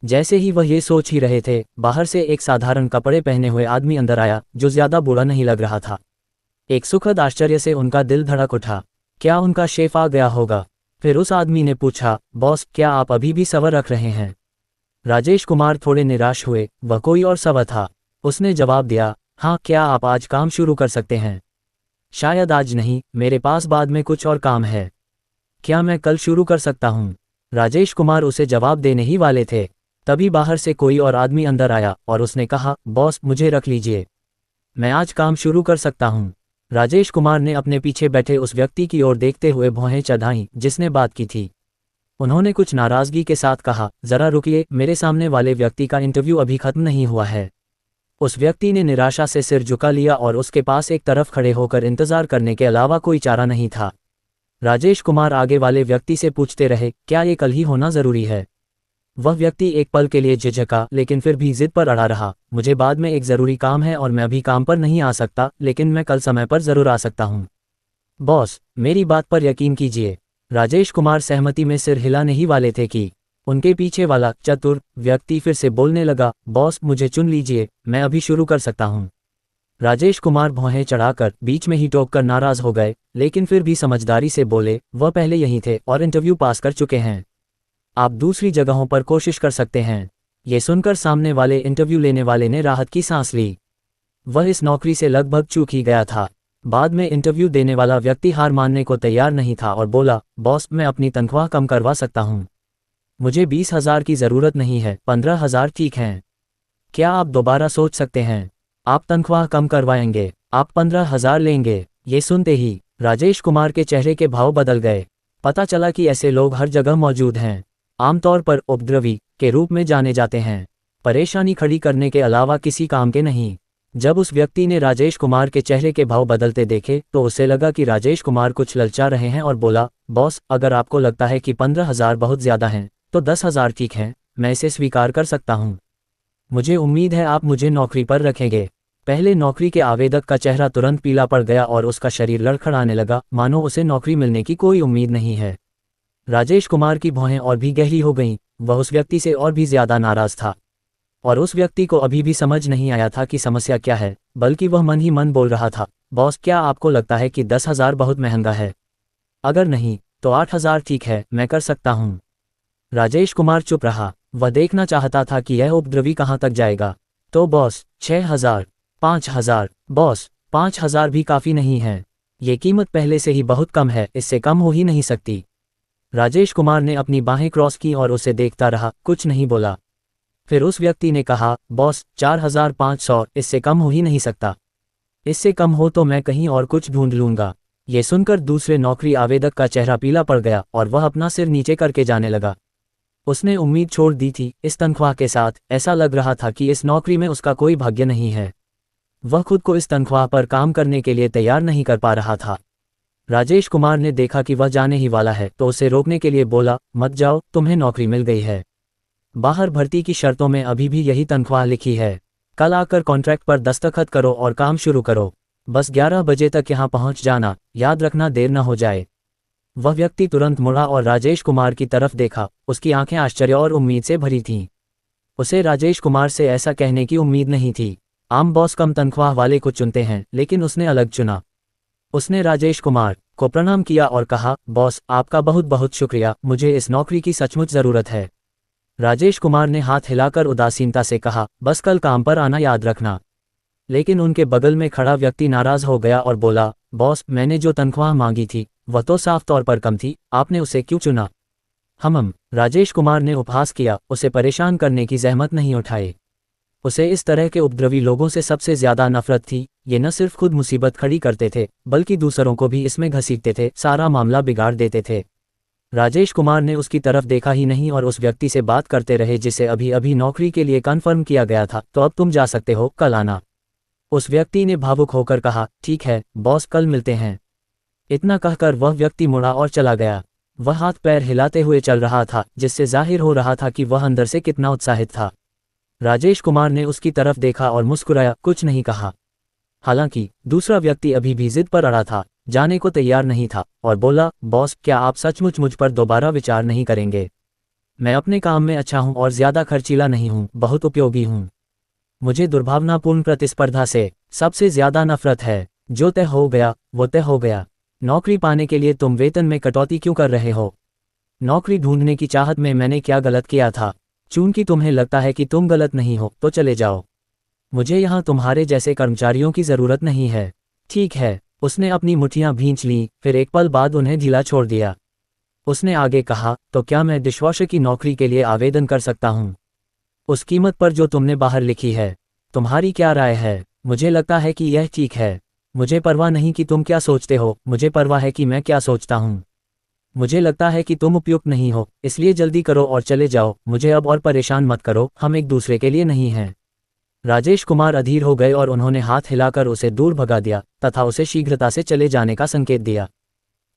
जैसे ही वह ये सोच ही रहे थे, बाहर से एक साधारण कपड़े पहने हुए आदमी अंदर आया, जो ज़्यादा बुरा नहीं लग रहा था। एक सुखद आश्चर्य से उनका दिल धड़क उठा। क्या उनका शेफ आ गया होगा? फिर उस आदमी ने पूछा, बॉस, क्या आप अभी भी सवर रख रहे हैं? राजेश कुमार थोड़े निराश हुए, वह कोई और सवर था। उसने जवाब दिया, हाँ, क्या आप आज काम शुरू कर सकते हैं? शायद आज नहीं, मेरे पास बाद में कुछ और काम है। क्या मैं कल शुरू कर सकता हूँ? राजेश कुमार उसे जवाब देने ही वाले थे, तभी बाहर से कोई और आदमी अंदर आया और उसने कहा, बॉस, मुझे रख लीजिए, मैं आज काम शुरू कर सकता हूँ। राजेश कुमार ने अपने पीछे बैठे उस व्यक्ति की ओर देखते हुए भौहें चढ़ाईं जिसने बात की थी। उन्होंने कुछ नाराजगी के साथ कहा, जरा रुकिए, मेरे सामने वाले व्यक्ति का इंटरव्यू अभी खत्म नहीं हुआ है। उस व्यक्ति ने निराशा से सिर झुका लिया और उसके पास एक तरफ खड़े होकर इंतजार करने के अलावा कोई चारा नहीं था। राजेश कुमार आगे वाले व्यक्ति से पूछते रहे, क्या ये कल ही होना जरूरी है? वह व्यक्ति एक पल के लिए झिझका, लेकिन फिर भी जिद पर अड़ा रहा, मुझे बाद में एक ज़रूरी काम है और मैं अभी काम पर नहीं आ सकता, लेकिन मैं कल समय पर ज़रूर आ सकता हूँ। बॉस, मेरी बात पर यकीन कीजिए। राजेश कुमार सहमति में सिर हिलाने ही वाले थे कि उनके पीछे वाला चतुर व्यक्ति फिर से बोलने लगा, बॉस, मुझे चुन लीजिए, मैं अभी शुरू कर सकता हूँ। राजेश कुमार भौहें चढ़ाकर बीच में ही टोककर नाराज हो गए, लेकिन फिर भी समझदारी से बोले, वह पहले यहीं थे और इंटरव्यू पास कर चुके हैं। आप दूसरी जगहों पर कोशिश कर सकते हैं। ये सुनकर सामने वाले इंटरव्यू लेने वाले ने राहत की सांस ली। वह इस नौकरी से लगभग चूक ही गया था। बाद में इंटरव्यू देने वाला व्यक्ति हार मानने को तैयार नहीं था और बोला, बॉस, मैं अपनी तनख्वाह कम करवा सकता हूँ। मुझे 20,000 की ज़रूरत नहीं है, 15,000 ठीक हैं। क्या आप दोबारा सोच सकते हैं? आप तनख्वाह कम करवाएंगे, आप 15,000 लेंगे। ये सुनते ही राजेश कुमार के चेहरे के भाव बदल गए। पता चला कि ऐसे लोग हर जगह मौजूद हैं। आमतौर पर उपद्रवी के रूप में जाने जाते हैं, परेशानी खड़ी करने के अलावा किसी काम के नहीं। जब उस व्यक्ति ने राजेश कुमार के चेहरे के भाव बदलते देखे तो उसे लगा कि राजेश कुमार कुछ ललचा रहे हैं और बोला, बॉस, अगर आपको लगता है कि 15,000 बहुत ज़्यादा हैं तो 10,000 ठीक है, मैं इसे स्वीकार कर सकता हूँ। मुझे उम्मीद है आप मुझे नौकरी पर रखेंगे। पहले नौकरी के आवेदक का चेहरा तुरंत पीला पड़ गया और उसका शरीर लड़खड़ाने लगा, मानो उसे नौकरी मिलने की कोई उम्मीद नहीं है। राजेश कुमार की भौहें और भी गहरी हो गईं, वह उस व्यक्ति से और भी ज्यादा नाराज था। और उस व्यक्ति को अभी भी समझ नहीं आया था कि समस्या क्या है, बल्कि वह मन ही मन बोल रहा था, बॉस, क्या आपको लगता है कि 10,000 बहुत महंगा है? अगर नहीं तो 8,000 ठीक है, मैं कर सकता हूँ। राजेश कुमार चुप रहा। वह देखना चाहता था कि यह उपद्रवी कहाँ तक जाएगा। तो बॉस, 6,000, 5,000, बॉस, 5,000 भी काफ़ी नहीं है। ये कीमत पहले से ही बहुत कम है, इससे कम हो ही नहीं सकती। राजेश कुमार ने अपनी बाहें क्रॉस की और उसे देखता रहा, कुछ नहीं बोला। फिर उस व्यक्ति ने कहा, बॉस, 4,500, इससे कम हो ही नहीं सकता। इससे कम हो तो मैं कहीं और कुछ ढूंढ लूंगा। ये सुनकर दूसरे नौकरी आवेदक का चेहरा पीला पड़ गया और वह अपना सिर नीचे करके जाने लगा। उसने उम्मीद छोड़ दी थी। इस तनख्वाह के साथ ऐसा लग रहा था कि इस नौकरी में उसका कोई भाग्य नहीं है। वह खुद को इस तनख्वाह पर काम करने के लिए तैयार नहीं कर पा रहा था। राजेश कुमार ने देखा कि वह जाने ही वाला है तो उसे रोकने के लिए बोला, मत जाओ, तुम्हें नौकरी मिल गई है। बाहर भर्ती की शर्तों में अभी भी यही तनख्वाह लिखी है। कल आकर कॉन्ट्रैक्ट पर दस्तखत करो और काम शुरू करो। बस 11 बजे तक यहाँ पहुँच जाना, याद रखना देर न हो जाए। वह व्यक्ति तुरंत मुड़ा और राजेश कुमार की तरफ देखा। उसकी आंखें आश्चर्य और उम्मीद से भरी थीं। उसे राजेश कुमार से ऐसा कहने की उम्मीद नहीं थी। आम बॉस कम तनख्वाह वाले को चुनते हैं, लेकिन उसने अलग चुना। उसने राजेश कुमार को प्रणाम किया और कहा, बॉस, आपका बहुत बहुत शुक्रिया, मुझे इस नौकरी की सचमुच ज़रूरत है। राजेश कुमार ने हाथ हिलाकर उदासीनता से कहा, बस कल काम पर आना याद रखना। लेकिन उनके बगल में खड़ा व्यक्ति नाराज हो गया और बोला, बॉस, मैंने जो तनख्वाह मांगी थी वह तो साफ तौर पर कम थी, आपने उसे क्यों चुना? राजेश कुमार ने उपहास किया, उसे परेशान करने की जहमत नहीं उठाई। उसे इस तरह के उपद्रवी लोगों से सबसे ज्यादा नफरत थी। ये न सिर्फ खुद मुसीबत खड़ी करते थे, बल्कि दूसरों को भी इसमें घसीटते थे, सारा मामला बिगाड़ देते थे। राजेश कुमार ने उसकी तरफ देखा ही नहीं और उस व्यक्ति से बात करते रहे जिसे अभी अभी नौकरी के लिए कन्फर्म किया गया था। तो अब तुम जा सकते हो, कल आना। उस व्यक्ति ने भावुक होकर कहा, ठीक है बॉस, कल मिलते हैं। इतना कहकर वह व्यक्ति मुड़ा और चला गया। वह हाथ पैर हिलाते हुए चल रहा था, जिससे जाहिर हो रहा था कि वह अंदर से कितना उत्साहित था। राजेश कुमार ने उसकी तरफ देखा और मुस्कुराया, कुछ नहीं कहा। हालांकि दूसरा व्यक्ति अभी भी जिद पर अड़ा था, जाने को तैयार नहीं था और बोला, बॉस, क्या आप सचमुच मुझ पर दोबारा विचार नहीं करेंगे? मैं अपने काम में अच्छा हूं और ज्यादा खर्चीला नहीं हूं, बहुत उपयोगी हूं। मुझे दुर्भावनापूर्ण प्रतिस्पर्धा से सबसे ज्यादा नफरत है। जो तय हो गया वो तय हो गया। नौकरी पाने के लिए तुम वेतन में कटौती क्यों कर रहे हो? नौकरी ढूंढने की चाहत में मैंने क्या गलत किया था? चूंकि तुम्हें लगता है कि तुम गलत नहीं हो तो चले जाओ। मुझे यहाँ तुम्हारे जैसे कर्मचारियों की जरूरत नहीं है। ठीक है। उसने अपनी मुट्ठियां भींच लीं, फिर एक पल बाद उन्हें ढीला छोड़ दिया। उसने आगे कहा, तो क्या मैं डिशवॉशर की नौकरी के लिए आवेदन कर सकता हूँ? उस कीमत पर जो तुमने बाहर लिखी है। तुम्हारी क्या राय है? मुझे लगता है कि यह ठीक है। मुझे परवाह नहीं कि तुम क्या सोचते हो, मुझे परवाह है कि मैं क्या सोचता हूँ। मुझे लगता है कि तुम उपयुक्त नहीं हो, इसलिए जल्दी करो और चले जाओ। मुझे अब और परेशान मत करो, हम एक दूसरे के लिए नहीं हैं। राजेश कुमार अधीर हो गए और उन्होंने हाथ हिलाकर उसे दूर भगा दिया तथा उसे शीघ्रता से चले जाने का संकेत दिया।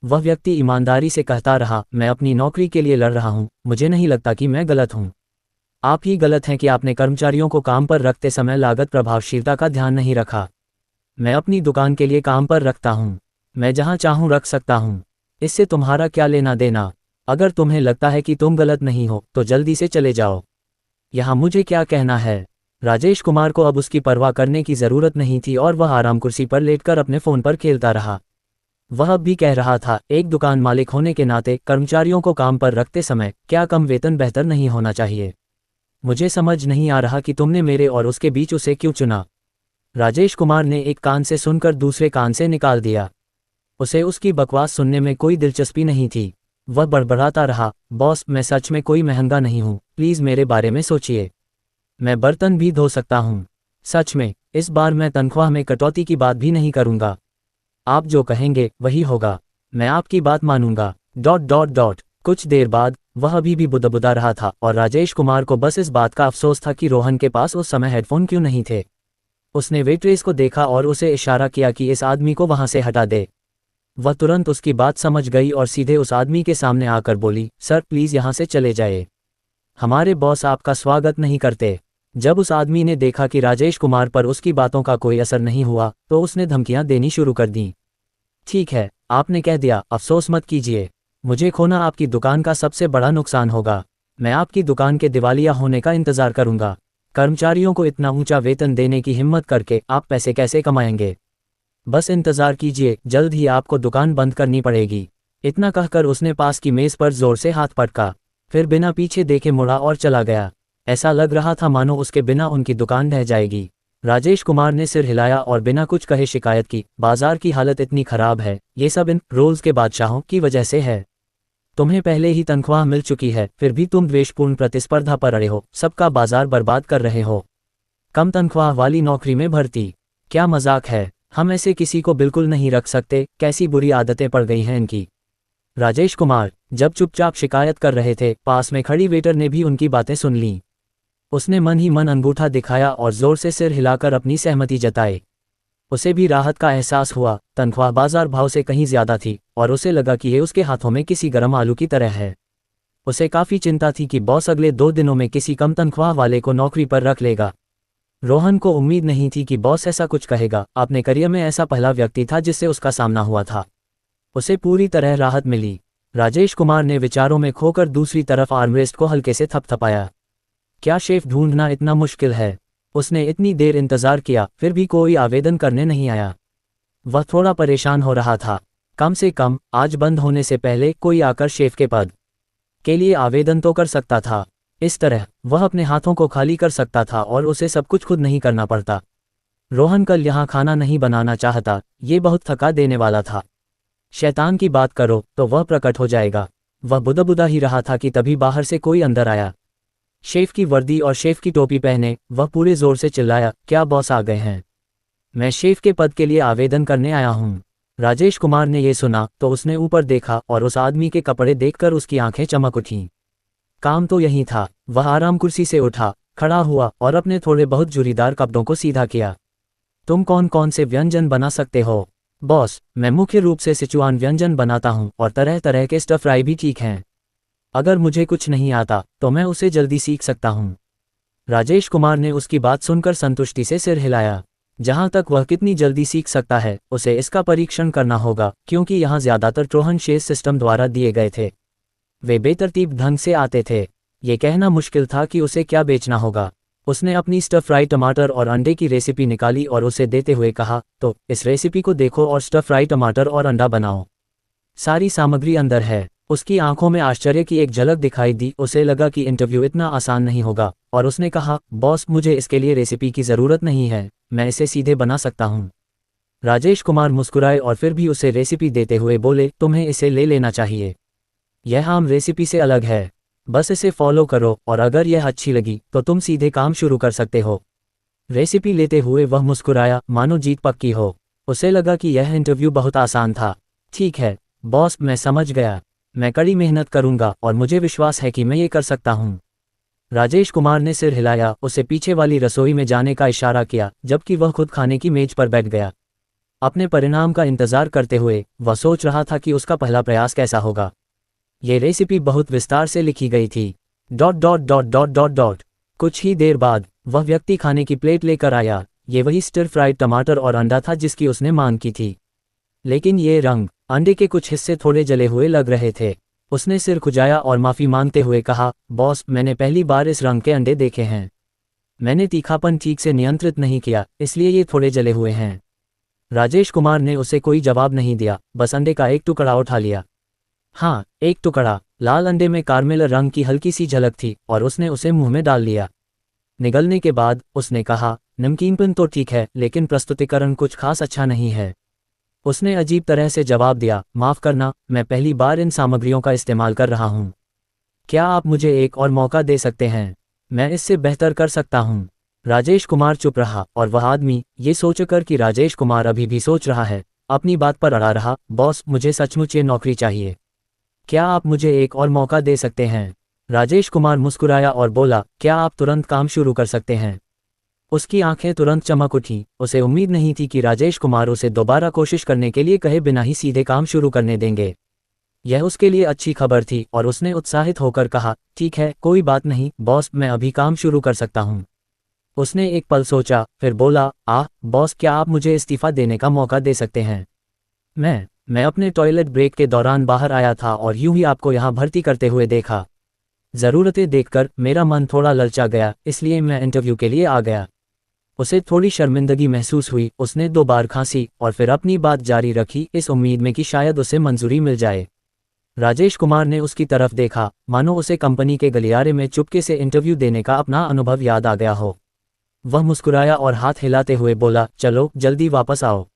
वह व्यक्ति ईमानदारी से कहता रहा, मैं अपनी नौकरी के लिए लड़ रहा हूँ, मुझे नहीं लगता कि मैं गलत हूँ। आप ही गलत हैं कि आपने कर्मचारियों को काम पर रखते समय लागत प्रभावशीलता का ध्यान नहीं रखा। मैं अपनी दुकान के लिए काम पर रखता हूँ, मैं जहाँ चाहूँ रख सकता हूँ। इससे तुम्हारा क्या लेना देना? अगर तुम्हें लगता है कि तुम गलत नहीं हो तो जल्दी से चले जाओ। यहाँ मुझे क्या कहना है? राजेश कुमार को अब उसकी परवाह करने की जरूरत नहीं थी और वह आराम कुर्सी पर लेटकर अपने फोन पर खेलता रहा। वह अब भी कह रहा था, एक दुकान मालिक होने के नाते कर्मचारियों को काम पर रखते समय क्या कम वेतन बेहतर नहीं होना चाहिए? मुझे समझ नहीं आ रहा कि तुमने मेरे और उसके बीच उसे क्यों चुना। राजेश कुमार ने एक कान से सुनकर दूसरे कान से निकाल दिया। उसे उसकी बकवास सुनने में कोई दिलचस्पी नहीं थी। वह बड़बड़ाता रहा, बॉस, मैं सच में कोई महंगा नहीं हूँ, प्लीज़ मेरे बारे में सोचिए। मैं बर्तन भी धो सकता हूँ। सच में, इस बार मैं तनख्वाह में कटौती की बात भी नहीं करूँगा। आप जो कहेंगे वही होगा, मैं आपकी बात मानूंगा। ... कुछ देर बाद वह अभी भी बुदबुदा रहा था और राजेश कुमार को बस इस बात का अफसोस था कि रोहन के पास उस समय हेडफोन क्यों नहीं थे। उसने वेट्रेस को देखा और उसे इशारा किया कि इस आदमी को वहां से हटा दे। वह तुरंत उसकी बात समझ गई और सीधे उस आदमी के सामने आकर बोली, सर प्लीज़ यहाँ से चले जाए, हमारे बॉस आपका स्वागत नहीं करते। जब उस आदमी ने देखा कि राजेश कुमार पर उसकी बातों का कोई असर नहीं हुआ तो उसने धमकियां देनी शुरू कर दीं। ठीक है, आपने कह दिया, अफसोस मत कीजिए, मुझे खोना आपकी दुकान का सबसे बड़ा नुकसान होगा। मैं आपकी दुकान के दिवालिया होने का इंतजार करूंगा। कर्मचारियों को इतना ऊंचा वेतन देने की हिम्मत करके आप पैसे कैसे कमाएंगे? बस इंतजार कीजिए, जल्द ही आपको दुकान बंद करनी पड़ेगी। इतना कहकर उसने पास की मेज पर जोर से हाथ पटका, फिर बिना पीछे देखे मुड़ा और चला गया। ऐसा लग रहा था मानो उसके बिना उनकी दुकान ढह जाएगी। राजेश कुमार ने सिर हिलाया और बिना कुछ कहे शिकायत की, बाजार की हालत इतनी खराब है, ये सब इन रोल्स के बादशाहों की वजह से है। तुम्हें पहले ही तनख्वाह मिल चुकी है, फिर भी तुम द्वेषपूर्ण प्रतिस्पर्धा पर अड़े हो, सबका बाजार बर्बाद कर रहे हो। कम तनख्वाह वाली नौकरी में भर्ती, क्या मजाक है? हम ऐसे किसी को बिल्कुल नहीं रख सकते, कैसी बुरी आदतें पड़ गई हैं इनकी। राजेश कुमार जब चुपचाप शिकायत कर रहे थे, पास में खड़ी वेटर ने भी उनकी बातें सुन लीं। उसने मन ही मन अंगूठा दिखाया और जोर से सिर हिलाकर अपनी सहमति जताई। उसे भी राहत का एहसास हुआ, तनख्वाह बाजार भाव से कहीं ज्यादा थी और उसे लगा कि ये उसके हाथों में किसी गर्म आलू की तरह है। उसे काफी चिंता थी कि बॉस अगले 2 दिनों में किसी कम तनख्वाह वाले को नौकरी पर रख लेगा। रोहन को उम्मीद नहीं थी कि बॉस ऐसा कुछ कहेगा, अपने करियर में ऐसा पहला व्यक्ति था जिससे उसका सामना हुआ था। उसे पूरी तरह राहत मिली। राजेश कुमार ने विचारों में खोकर दूसरी तरफ आर्मरेस्ट को हल्के से थपथपाया। क्या शेफ ढूंढना इतना मुश्किल है? उसने इतनी देर इंतजार किया, फिर भी कोई आवेदन करने नहीं आया। वह थोड़ा परेशान हो रहा था। कम से कम आज बंद होने से पहले कोई आकर शेफ के पद के लिए आवेदन तो कर सकता था। इस तरह वह अपने हाथों को खाली कर सकता था और उसे सब कुछ खुद नहीं करना पड़ता। रोहन कल यहाँ खाना नहीं बनाना चाहता, ये बहुत थका देने वाला था। शैतान की बात करो तो वह प्रकट हो जाएगा। वह बुदा ही रहा था कि तभी बाहर से कोई अंदर आया। शेफ की वर्दी और शेफ की टोपी पहने वह पूरे जोर से चिल्लाया, क्या बॉस आ गए हैं? मैं शेफ के पद के लिए आवेदन करने आया हूँ। राजेश कुमार ने यह सुना तो उसने ऊपर देखा और उस आदमी के कपड़े देखकर उसकी आंखें चमक उठीं। काम तो यही था। वह आराम कुर्सी से उठा, खड़ा हुआ और अपने थोड़े बहुत जुरीदार कपड़ों को सीधा किया। तुम कौन कौन से व्यंजन बना सकते हो? बॉस, मैं मुख्य रूप से सिचुआन व्यंजन बनाता हूँ और तरह तरह के स्टर फ्राई भी ठीक हैं। अगर मुझे कुछ नहीं आता तो मैं उसे जल्दी सीख सकता हूँ। राजेश कुमार ने उसकी बात सुनकर संतुष्टि से सिर हिलाया। जहाँ तक वह कितनी जल्दी सीख सकता है, उसे इसका परीक्षण करना होगा, क्योंकि यहाँ ज्यादातर ट्रोहन शेष सिस्टम द्वारा दिए गए थे। वे बेतरतीब ढंग से आते थे। ये कहना मुश्किल था कि उसे क्या बेचना होगा। उसने अपनी स्टर फ्राई टमाटर और अंडे की रेसिपी निकाली और उसे देते हुए कहा, तो इस रेसिपी को देखो और स्टर फ्राई टमाटर और अंडा बनाओ। सारी सामग्री अंदर है। उसकी आंखों में आश्चर्य की एक झलक दिखाई दी। उसे लगा कि इंटरव्यू इतना आसान नहीं होगा और उसने कहा, बॉस मुझे इसके लिए रेसिपी की ज़रूरत नहीं है, मैं इसे सीधे बना सकता हूँ। राजेश कुमार मुस्कुराए और फिर भी उसे रेसिपी देते हुए बोले, तुम्हें इसे ले लेना चाहिए। यह आम रेसिपी से अलग है, बस इसे फॉलो करो और अगर यह अच्छी लगी तो तुम सीधे काम शुरू कर सकते हो। रेसिपी लेते हुए वह मुस्कुराया, मानो जीत पक्की हो। उसे लगा कि यह इंटरव्यू बहुत आसान था। ठीक है बॉस, मैं समझ गया, मैं कड़ी मेहनत करूंगा और मुझे विश्वास है कि मैं ये कर सकता हूँ। राजेश कुमार ने सिर हिलाया, उसे पीछे वाली रसोई में जाने का इशारा किया, जबकि वह खुद खाने की मेज पर बैठ गया। अपने परिणाम का इंतजार करते हुए वह सोच रहा था कि उसका पहला प्रयास कैसा होगा। ये रेसिपी बहुत विस्तार से लिखी गई थी। ... कुछ ही देर बाद वह व्यक्ति खाने की प्लेट लेकर आया। ये वही स्टर फ्राइड टमाटर और अंडा था जिसकी उसने मांग की थी, लेकिन ये रंग अंडे के कुछ हिस्से थोड़े जले हुए लग रहे थे। उसने सिर खुजाया और माफ़ी मांगते हुए कहा, बॉस मैंने पहली बार इस रंग के अंडे देखे हैं। मैंने तीखापन ठीक से नियंत्रित नहीं किया, इसलिए ये थोड़े जले हुए हैं। राजेश कुमार ने उसे कोई जवाब नहीं दिया, बस अंडे का एक टुकड़ा उठा लिया। हाँ, एक टुकड़ा। लाल अंडे में कार्मेल रंग की हल्की सी झलक थी और उसने उसे मुंह में डाल लिया। निगलने के बाद उसने कहा, नमकीनपन तो ठीक है, लेकिन प्रस्तुतिकरण कुछ खास अच्छा नहीं है। उसने अजीब तरह से जवाब दिया, माफ़ करना, मैं पहली बार इन सामग्रियों का इस्तेमाल कर रहा हूँ। क्या आप मुझे एक और मौका दे सकते हैं? मैं इससे बेहतर कर सकता हूँ। राजेश कुमार चुप रहा और वह आदमी, ये सोचकर कि राजेश कुमार अभी भी सोच रहा है, अपनी बात पर अड़ा रहा। बॉस मुझे सचमुच ये नौकरी चाहिए, क्या आप मुझे एक और मौका दे सकते हैं? राजेश कुमार मुस्कुराया और बोला, क्या आप तुरंत काम शुरू कर सकते हैं? उसकी आंखें तुरंत चमक उठी। उसे उम्मीद नहीं थी कि राजेश कुमार उसे दोबारा कोशिश करने के लिए कहे बिना ही सीधे काम शुरू करने देंगे। यह उसके लिए अच्छी खबर थी और उसने उत्साहित होकर कहा, ठीक है, कोई बात नहीं बॉस, मैं अभी काम शुरू कर सकता हूँ। उसने एक पल सोचा, फिर बोला, बॉस, क्या आप मुझे इस्तीफा देने का मौका दे सकते हैं? मैं अपने टॉयलेट ब्रेक के दौरान बाहर आया था और यूं ही आपको यहाँ भर्ती करते हुए देखा। ज़रूरतें देखकर मेरा मन थोड़ा ललचा गया, इसलिए मैं इंटरव्यू के लिए आ गया। उसे थोड़ी शर्मिंदगी महसूस हुई। उसने 2 बार खांसी और फिर अपनी बात जारी रखी, इस उम्मीद में कि शायद उसे मंजूरी मिल जाए। राजेश कुमार ने उसकी तरफ देखा, मानो उसे कंपनी के गलियारे में चुपके से इंटरव्यू देने का अपना अनुभव याद आ गया हो। वह मुस्कुराया और हाथ हिलाते हुए बोला, चलो जल्दी वापस आओ।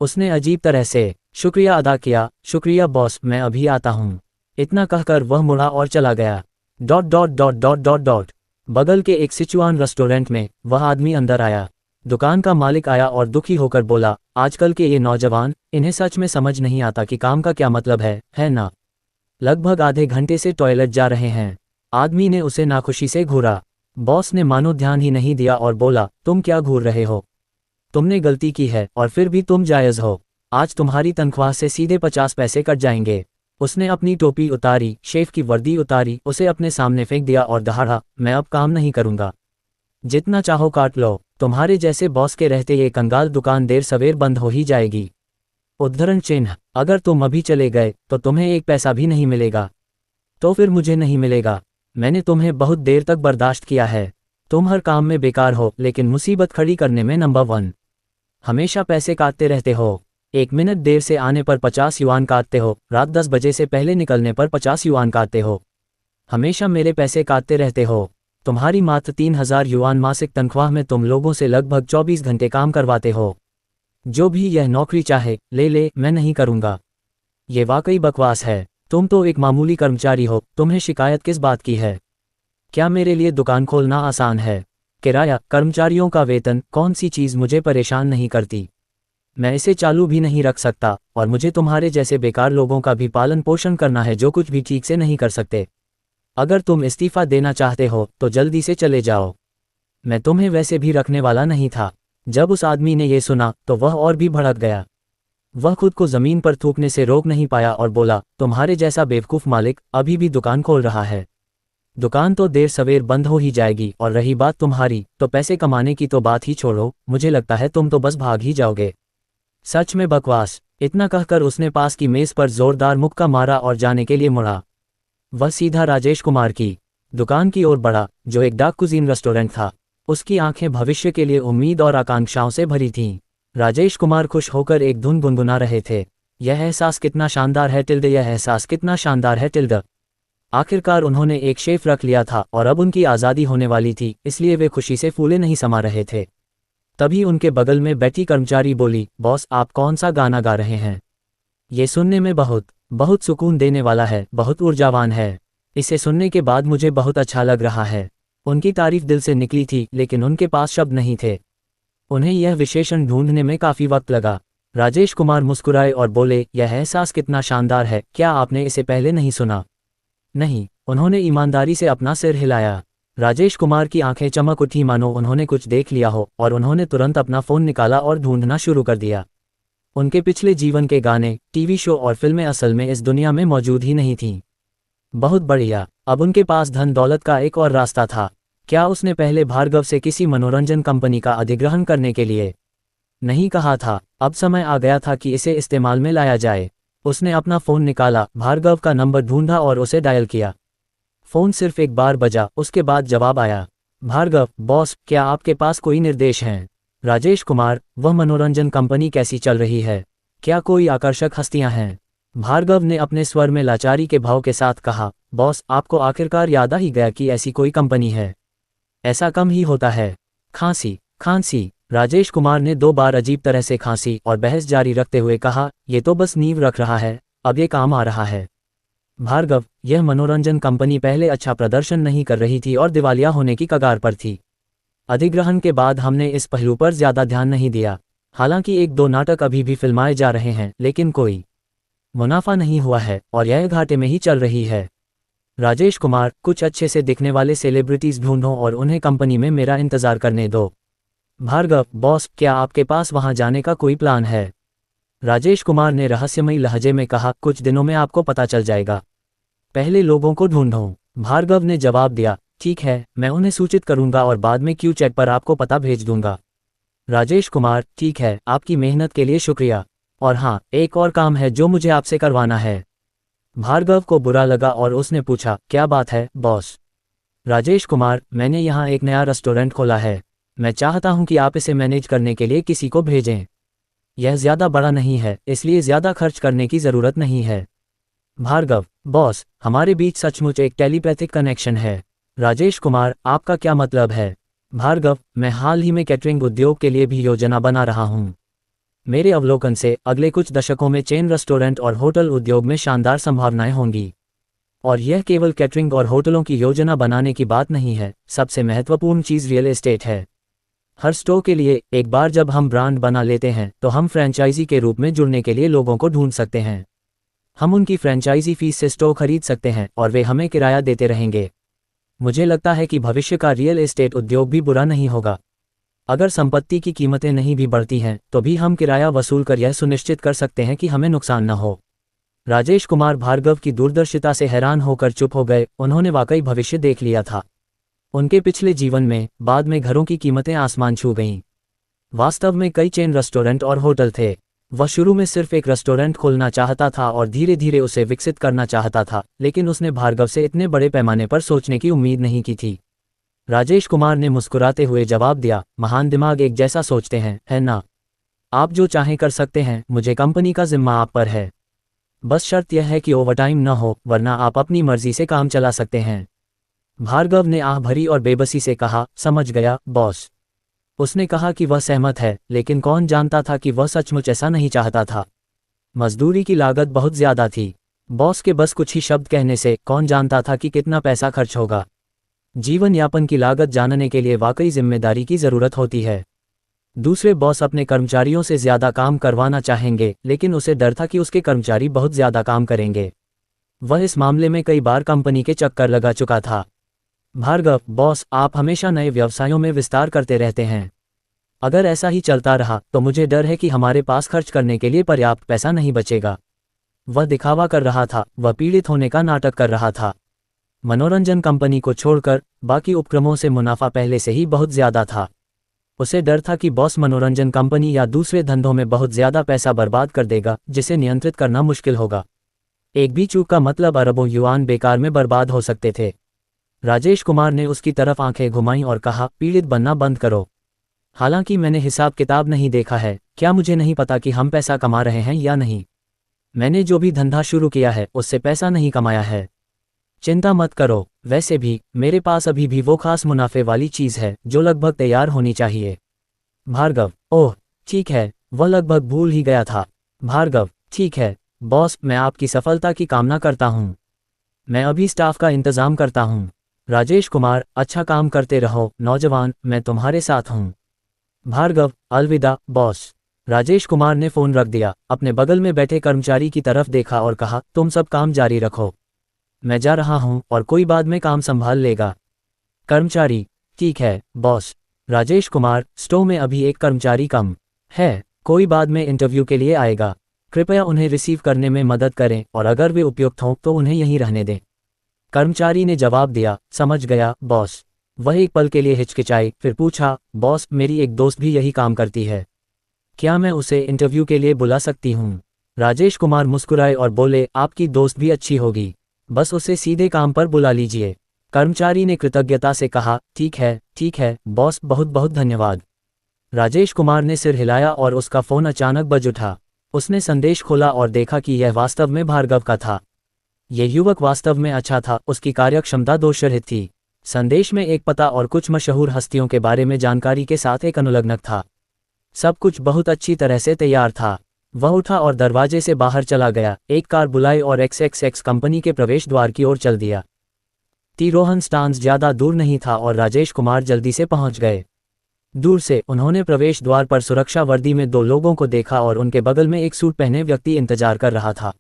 उसने अजीब तरह से शुक्रिया अदा किया। शुक्रिया बॉस, मैं अभी आता हूँ। इतना कहकर वह मुड़ा और चला गया। बगल के एक सिचुआन रेस्टोरेंट में वह आदमी अंदर आया। दुकान का मालिक आया और दुखी होकर बोला, आजकल के ये नौजवान, इन्हें सच में समझ नहीं आता कि काम का क्या मतलब है ना? लगभग आधे घंटे से टॉयलेट जा रहे हैं। आदमी ने उसे नाखुशी से घूरा। बॉस ने मानो ध्यान ही नहीं दिया और बोला, तुम क्या घूर रहे हो? तुमने गलती की है और फिर भी तुम जायज़ हो। आज तुम्हारी तनख्वाह से सीधे 50 पैसे कट जाएंगे। उसने अपनी टोपी उतारी, शेफ की वर्दी उतारी, उसे अपने सामने फेंक दिया और दहाड़ा, मैं अब काम नहीं करूंगा। जितना चाहो काट लो। तुम्हारे जैसे बॉस के रहते ये कंगाल दुकान देर सवेर बंद हो ही जाएगी। उद्धरण चिन्ह, अगर तुम अभी चले गए तो तुम्हें 1 पैसा भी नहीं मिलेगा। तो फिर मुझे नहीं मिलेगा। मैंने तुम्हें बहुत देर तक बर्दाश्त किया है। तुम हर काम में बेकार हो, लेकिन मुसीबत खड़ी करने में नंबर 1। हमेशा पैसे काटते रहते हो। 1 मिनट देर से आने पर 50 युआन काटते हो, रात 10 बजे से पहले निकलने पर 50 युआन काटते हो। हमेशा मेरे पैसे काटते रहते हो। तुम्हारी मात्र 3000 युआन मासिक तनख्वाह में तुम लोगों से लगभग 24 घंटे काम करवाते हो। जो भी यह नौकरी चाहे ले ले, मैं नहीं करूंगा। ये वाकई बकवास है। तुम तो एक मामूली कर्मचारी हो, तुम्हें शिकायत किस बात की है? क्या मेरे लिए दुकान खोलना आसान है? किराया, कर्मचारियों का वेतन, कौन सी चीज़ मुझे परेशान नहीं करती? मैं इसे चालू भी नहीं रख सकता और मुझे तुम्हारे जैसे बेकार लोगों का भी पालन पोषण करना है जो कुछ भी ठीक से नहीं कर सकते। अगर तुम इस्तीफा देना चाहते हो तो जल्दी से चले जाओ। मैं तुम्हें वैसे भी रखने वाला नहीं था। जब उस आदमी ने यह सुना तो वह और भी भड़क गया। वह खुद को जमीन पर थूकने से रोक नहीं पाया और बोला, तुम्हारे जैसा बेवकूफ़ मालिक अभी भी दुकान खोल रहा है। दुकान तो देर सवेर बंद हो ही जाएगी, और रही बात तुम्हारी, तो पैसे कमाने की तो बात ही छोड़ो, मुझे लगता है तुम तो बस भाग ही जाओगे। सच में बकवास। इतना कहकर उसने पास की मेज़ पर जोरदार मुक्का मारा और जाने के लिए मुड़ा। वह सीधा राजेश कुमार की दुकान की ओर बढ़ा, जो एक डाक कुजीन रेस्टोरेंट था। उसकी आंखें भविष्य के लिए उम्मीद और आकांक्षाओं से भरी थीं। राजेश कुमार खुश होकर एक धुन गुनगुना रहे थे, यह एहसास कितना शानदार है टिल्ड, यह एहसास कितना शानदार है टिल्ड। आखिरकार उन्होंने एक शेफ रख लिया था और अब उनकी आज़ादी होने वाली थी, इसलिए वे खुशी से फूले नहीं समा रहे थे। तभी उनके बगल में बैठी कर्मचारी बोली, बॉस, आप कौन सा गाना गा रहे हैं? ये सुनने में बहुत सुकून देने वाला है, बहुत ऊर्जावान है। इसे सुनने के बाद मुझे बहुत अच्छा लग रहा है। उनकी तारीफ दिल से निकली थी, लेकिन उनके पास शब्द नहीं थे। उन्हें यह विशेषण ढूंढने में काफ़ी वक्त लगा। राजेश कुमार मुस्कुराए और बोले, यह एहसास कितना शानदार है, क्या आपने इसे पहले नहीं सुना? नहीं। उन्होंने ईमानदारी से अपना सिर हिलाया। राजेश कुमार की आंखें चमक उठी, मानो उन्होंने कुछ देख लिया हो, और उन्होंने तुरंत अपना फ़ोन निकाला और ढूंढना शुरू कर दिया। उनके पिछले जीवन के गाने, टीवी शो और फिल्में असल में इस दुनिया में मौजूद ही नहीं थीं। बहुत बढ़िया, अब उनके पास धन दौलत का एक और रास्ता था। क्या उसने पहले भार्गव से किसी मनोरंजन कंपनी का अधिग्रहण करने के लिए नहीं कहा था? अब समय आ गया था कि इसे इस्तेमाल में लाया जाए। उसने अपना फ़ोन निकाला, भार्गव का नंबर ढूंढा और उसे डायल किया। फ़ोन सिर्फ एक बार बजा, उसके बाद जवाब आया, भार्गव, बॉस, क्या आपके पास कोई निर्देश हैं? राजेश कुमार, वह मनोरंजन कंपनी कैसी चल रही है? क्या कोई आकर्षक हस्तियां हैं? भार्गव ने अपने स्वर में लाचारी के भाव के साथ कहा, बॉस, आपको आखिरकार याद आ ही गया कि ऐसी कोई कंपनी है। ऐसा कम ही होता है। खांसी। राजेश कुमार ने 2 बार अजीब तरह से खांसी और बहस जारी रखते हुए कहा, ये तो बस नींव रख रहा है, अब ये काम आ रहा है। भार्गव, यह मनोरंजन कंपनी पहले अच्छा प्रदर्शन नहीं कर रही थी और दिवालिया होने की कगार पर थी। अधिग्रहण के बाद हमने इस पहलू पर ज़्यादा ध्यान नहीं दिया। हालांकि 1-2 नाटक अभी भी फिल्माए जा रहे हैं, लेकिन कोई मुनाफा नहीं हुआ है और यह घाटे में ही चल रही है। राजेश कुमार, कुछ अच्छे से दिखने वाले सेलिब्रिटीज़ ढूंढो और उन्हें कंपनी में मेरा इंतज़ार करने दो। भार्गव, बॉस, क्या आपके पास वहां जाने का कोई प्लान है? राजेश कुमार ने रहस्यमयी लहजे में कहा, कुछ दिनों में आपको पता चल जाएगा। पहले लोगों को ढूंढो। भार्गव ने जवाब दिया, ठीक है, मैं उन्हें सूचित करूंगा और बाद में क्यू चैट पर आपको पता भेज दूंगा। राजेश कुमार, ठीक है, आपकी मेहनत के लिए शुक्रिया। और हाँ, एक और काम है जो मुझे आपसे करवाना है। भार्गव को बुरा लगा और उसने पूछा, क्या बात है बॉस? राजेश कुमार, मैंने यहाँ एक नया रेस्टोरेंट खोला है। मैं चाहता हूँ कि आप इसे मैनेज करने के लिए किसी को भेजें। यह ज़्यादा बड़ा नहीं है, इसलिए ज़्यादा खर्च करने की ज़रूरत नहीं है। भार्गव, बॉस, हमारे बीच सचमुच एक टेलीपैथिक कनेक्शन है। राजेश कुमार, आपका क्या मतलब है? भार्गव, मैं हाल ही में कैटरिंग उद्योग के लिए भी योजना बना रहा हूँ। मेरे अवलोकन से अगले कुछ दशकों में चेन रेस्टोरेंट और होटल उद्योग में शानदार संभावनाएं होंगी। और यह केवल कैटरिंग और होटलों की योजना बनाने की बात नहीं है, सबसे महत्वपूर्ण चीज़ रियल एस्टेट है। हर स्टोर के लिए एक बार जब हम ब्रांड बना लेते हैं तो हम फ्रेंचाइजी के रूप में जुड़ने के लिए लोगों को ढूंढ सकते हैं। हम उनकी फ्रेंचाइजी फीस से स्टोर खरीद सकते हैं और वे हमें किराया देते रहेंगे। मुझे लगता है कि भविष्य का रियल एस्टेट उद्योग भी बुरा नहीं होगा। अगर संपत्ति की कीमतें नहीं भी बढ़ती हैं तो भी हम किराया वसूल कर यह सुनिश्चित कर सकते हैं कि हमें नुकसान न हो। राजेश कुमार भार्गव की दूरदर्शिता से हैरान होकर चुप हो गए। उन्होंने वाकई भविष्य देख लिया था। उनके पिछले जीवन में बाद में घरों की कीमतें आसमान छू गईं। वास्तव में कई चेन रेस्टोरेंट और होटल थे। वह शुरू में सिर्फ एक रेस्टोरेंट खोलना चाहता था और धीरे धीरे उसे विकसित करना चाहता था, लेकिन उसने भार्गव से इतने बड़े पैमाने पर सोचने की उम्मीद नहीं की थी। राजेश कुमार ने मुस्कुराते हुए जवाब दिया, महान दिमाग एक जैसा सोचते हैं, है ना? आप जो चाहें कर सकते हैं, मुझे कंपनी का जिम्मा आप पर है। बस शर्त यह है कि ओवरटाइम न हो, वरना आप अपनी मर्जी से काम चला सकते हैं। भार्गव ने आह भरी और बेबसी से कहा, समझ गया बॉस। उसने कहा कि वह सहमत है, लेकिन कौन जानता था कि वह सचमुच ऐसा नहीं चाहता था। मजदूरी की लागत बहुत ज्यादा थी। बॉस के बस कुछ ही शब्द कहने से कौन जानता था कि कितना पैसा खर्च होगा। जीवन यापन की लागत जानने के लिए वाकई जिम्मेदारी की जरूरत होती है। दूसरे बॉस अपने कर्मचारियों से ज्यादा काम करवाना चाहेंगे, लेकिन उसे डर था कि उसके कर्मचारी बहुत ज्यादा काम करेंगे। वह इस मामले में कई बार कंपनी के चक्कर लगा चुका था। भार्गव, बॉस, आप हमेशा नए व्यवसायों में विस्तार करते रहते हैं। अगर ऐसा ही चलता रहा तो मुझे डर है कि हमारे पास खर्च करने के लिए पर्याप्त पैसा नहीं बचेगा। वह दिखावा कर रहा था, वह पीड़ित होने का नाटक कर रहा था। मनोरंजन कंपनी को छोड़कर बाकी उपक्रमों से मुनाफा पहले से ही बहुत ज्यादा था। उसे डर था कि बॉस मनोरंजन कंपनी या दूसरे धंधों में बहुत ज्यादा पैसा बर्बाद कर देगा, जिसे नियंत्रित करना मुश्किल होगा। एक भी चूक का मतलब अरबों युआन बेकार में बर्बाद हो सकते थे। राजेश कुमार ने उसकी तरफ आंखें घुमाईं और कहा, पीड़ित बनना बंद करो। हालांकि मैंने हिसाब किताब नहीं देखा है, क्या मुझे नहीं पता कि हम पैसा कमा रहे हैं या नहीं? मैंने जो भी धंधा शुरू किया है उससे पैसा नहीं कमाया है। चिंता मत करो, वैसे भी मेरे पास अभी भी वो खास मुनाफे वाली चीज़ है जो लगभग तैयार होनी चाहिए। भार्गव, ओह ठीक है, वह लगभग भूल ही गया था। भार्गव, ठीक है बॉस, मैं आपकी सफलता की कामना करता हूँ। मैं अभी स्टाफ का इंतजाम करता हूँ। राजेश कुमार, अच्छा काम करते रहो नौजवान, मैं तुम्हारे साथ हूँ। भार्गव, अलविदा बॉस। राजेश कुमार ने फोन रख दिया, अपने बगल में बैठे कर्मचारी की तरफ देखा और कहा, तुम सब काम जारी रखो, मैं जा रहा हूं और कोई बाद में काम संभाल लेगा। कर्मचारी, ठीक है बॉस। राजेश कुमार, स्टोर में अभी एक कर्मचारी कम है, कोई बाद में इंटरव्यू के लिए आएगा। कृपया उन्हें रिसीव करने में मदद करें और अगर वे उपयुक्त हों तो उन्हें यहीं रहने दें। कर्मचारी ने जवाब दिया, समझ गया बॉस। वह एक पल के लिए हिचकिचाई, फिर पूछा, बॉस, मेरी एक दोस्त भी यही काम करती है, क्या मैं उसे इंटरव्यू के लिए बुला सकती हूँ? राजेश कुमार मुस्कुराए और बोले, आपकी दोस्त भी अच्छी होगी, बस उसे सीधे काम पर बुला लीजिए। कर्मचारी ने कृतज्ञता से कहा, ठीक है बॉस, बहुत बहुत धन्यवाद। राजेश कुमार ने सिर हिलाया और उसका फोन अचानक बज उठा। उसने संदेश खोला और देखा कि यह वास्तव में भार्गव का था। यह युवक वास्तव में अच्छा था, उसकी कार्यक्षमता दोषरहित थी। संदेश में एक पता और कुछ मशहूर हस्तियों के बारे में जानकारी के साथ एक अनुलग्नक था। सब कुछ बहुत अच्छी तरह से तैयार था। वह उठा और दरवाजे से बाहर चला गया, एक कार बुलाई और XXX कंपनी के प्रवेश द्वार की ओर चल दिया। तिरोहन स्टांस ज्यादा दूर नहीं था और राजेश कुमार जल्दी से पहुंच गए। दूर से उन्होंने प्रवेश द्वार पर सुरक्षा वर्दी में दो लोगों को देखा और उनके बगल में एक सूट पहने व्यक्ति इंतजार कर रहा था।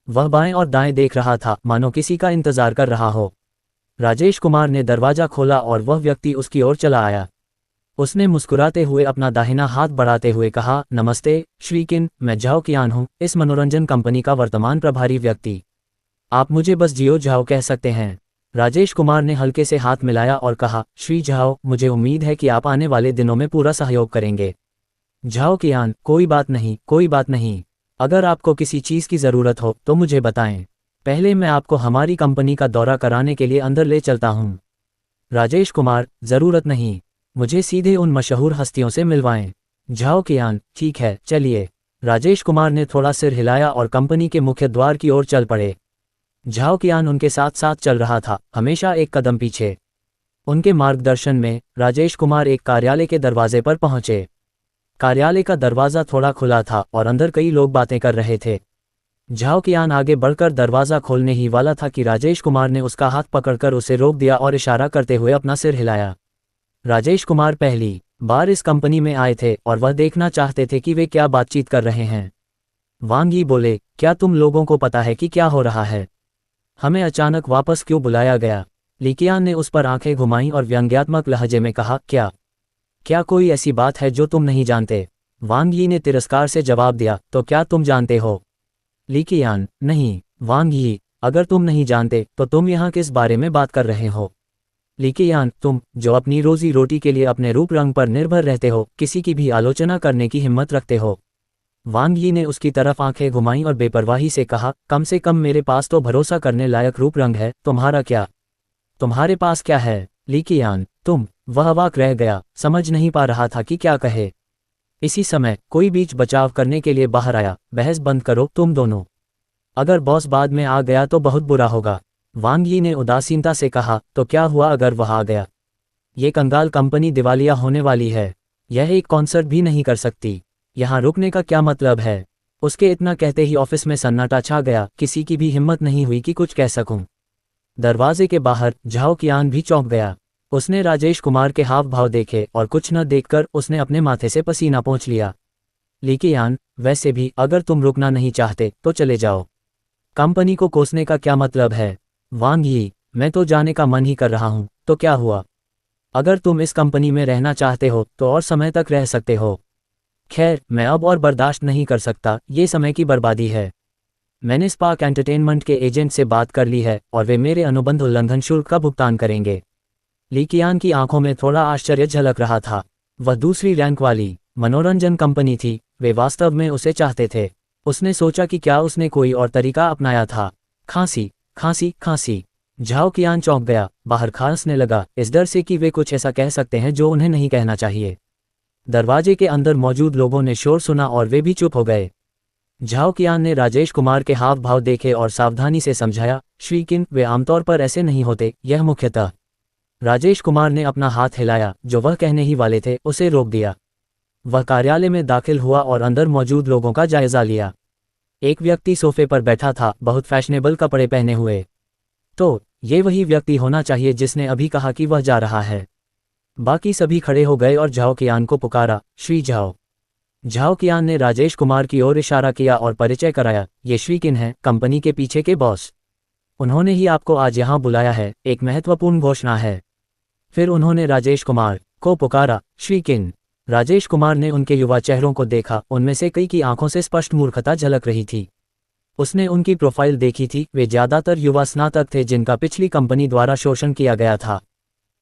वह बाएं और दाएं देख रहा था, मानो किसी का इंतजार कर रहा हो। राजेश कुमार ने दरवाजा खोला और वह व्यक्ति उसकी ओर चला आया। उसने मुस्कुराते हुए अपना दाहिना हाथ बढ़ाते हुए कहा, नमस्ते श्री किन, मैं झाओ कियान हूँ, इस मनोरंजन कंपनी का वर्तमान प्रभारी व्यक्ति। आप मुझे बस जियो झाओ कह सकते हैं। राजेश कुमार ने हल्के से हाथ मिलाया और कहा, श्री झाओ, मुझे उम्मीद है कि आप आने वाले दिनों में पूरा सहयोग करेंगे। झाओ कियान, कोई बात नहीं, कोई बात नहीं। अगर आपको किसी चीज़ की ज़रूरत हो तो मुझे बताएं। पहले मैं आपको हमारी कंपनी का दौरा कराने के लिए अंदर ले चलता हूँ। राजेश कुमार, ज़रूरत नहीं, मुझे सीधे उन मशहूर हस्तियों से मिलवाएं। झाओ कियान, ठीक है, चलिए। राजेश कुमार ने थोड़ा सिर हिलाया और कंपनी के मुख्य द्वार की ओर चल पड़े। झाओ कियान उनके साथ साथ चल रहा था, हमेशा एक कदम पीछे। उनके मार्गदर्शन में राजेश कुमार एक कार्यालय के दरवाजे पर पहुंचे। कार्यालय का दरवाज़ा थोड़ा खुला था और अंदर कई लोग बातें कर रहे थे। झाओ कियान आगे बढ़कर दरवाज़ा खोलने ही वाला था कि राजेश कुमार ने उसका हाथ पकड़कर उसे रोक दिया और इशारा करते हुए अपना सिर हिलाया। राजेश कुमार पहली बार इस कंपनी में आए थे और वह देखना चाहते थे कि वे क्या बातचीत कर रहे हैं। वांग यी बोले, क्या तुम लोगों को पता है कि क्या हो रहा है? हमें अचानक वापस क्यों बुलाया गया? ली कियान ने उस पर आंखें घुमाईं और व्यंग्यात्मक लहजे में कहा, क्या कोई ऐसी बात है जो तुम नहीं जानते? वांग यी ने तिरस्कार से जवाब दिया, तो क्या तुम जानते हो? ली कियान, नहीं। वांग यी, अगर तुम नहीं जानते तो तुम यहाँ किस बारे में बात कर रहे हो? ली कियान, तुम जो अपनी रोजी रोटी के लिए अपने रूप रंग पर निर्भर रहते हो, किसी की भी आलोचना करने की हिम्मत रखते हो। वांग यी ने उसकी तरफ आंखें घुमाईं और बेपरवाही से कहा, कम से कम मेरे पास तो भरोसा करने लायक रूप रंग है, तुम्हारा क्या? तुम्हारे पास क्या है? ली कियान, वह अवाक रह गया, समझ नहीं पा रहा था कि क्या कहे। इसी समय कोई बीच बचाव करने के लिए बाहर आया, बहस बंद करो तुम दोनों। अगर बॉस बाद में आ गया तो बहुत बुरा होगा। वांग यी ने उदासीनता से कहा, तो क्या हुआ अगर वह आ गया? ये कंगाल कंपनी दिवालिया होने वाली है। यह एक कॉन्सर्ट भी नहीं कर सकती। यहाँ रुकने का क्या मतलब है? उसके इतना कहते ही ऑफिस में सन्नाटा छा गया, किसी की भी हिम्मत नहीं हुई कि कुछ कह सकूं। दरवाजे के बाहर झाओ कियान भी चौंक गया। उसने राजेश कुमार के हाव भाव देखे और कुछ न देखकर उसने अपने माथे से पसीना पोंछ लिया। ली कियान, वैसे भी अगर तुम रुकना नहीं चाहते तो चले जाओ। कंपनी को कोसने का क्या मतलब है? वांग यी, मैं तो जाने का मन ही कर रहा हूं, तो क्या हुआ? अगर तुम इस कंपनी में रहना चाहते हो तो और समय तक रह सकते हो। खैर, मैं अब और बर्दाश्त नहीं कर सकता, ये समय की बर्बादी है। मैंने स्पार्क एंटरटेनमेंट के एजेंट से बात कर ली है और वे मेरे अनुबंध उल्लंघन शुल्क का भुगतान करेंगे। ली कियान की आंखों में थोड़ा आश्चर्य झलक रहा था। वह दूसरी रैंक वाली मनोरंजन कंपनी थी, वे वास्तव में उसे चाहते थे। उसने सोचा कि क्या उसने कोई और तरीका अपनाया था। खांसी, खांसी, खांसी। झाओ कियान चौंक गया, बाहर खांसने लगा, इस डर से कि वे कुछ ऐसा कह सकते हैं जो उन्हें नहीं कहना चाहिए। दरवाजे के अंदर मौजूद लोगों ने शोर सुना और वे भी चुप हो गए। झाओ कियान ने राजेश कुमार के हाव भाव देखे और सावधानी से समझाया, श्री किन, वे आमतौर पर ऐसे नहीं होते, यह मुख्यतः। राजेश कुमार ने अपना हाथ हिलाया, जो वह कहने ही वाले थे उसे रोक दिया। वह कार्यालय में दाखिल हुआ और अंदर मौजूद लोगों का जायजा लिया। एक व्यक्ति सोफे पर बैठा था, बहुत फैशनेबल कपड़े पहने हुए। तो ये वही व्यक्ति होना चाहिए जिसने अभी कहा कि वह जा रहा है। बाकी सभी खड़े हो गए और झाओ कियान को पुकारा, श्री झाओ। झाओ कियान ने राजेश कुमार की ओर इशारा किया और परिचय कराया, ये श्री किन हैं, कंपनी के पीछे के बॉस। उन्होंने ही आपको आज यहाँ बुलाया है, एक महत्वपूर्ण घोषणा है। फिर उन्होंने राजेश कुमार को पुकारा, श्री किन। राजेश कुमार ने उनके युवा चेहरों को देखा, उनमें से कई की आंखों से स्पष्ट मूर्खता झलक रही थी। उसने उनकी प्रोफाइल देखी थी, वे ज्यादातर युवा स्नातक थे जिनका पिछली कंपनी द्वारा शोषण किया गया था।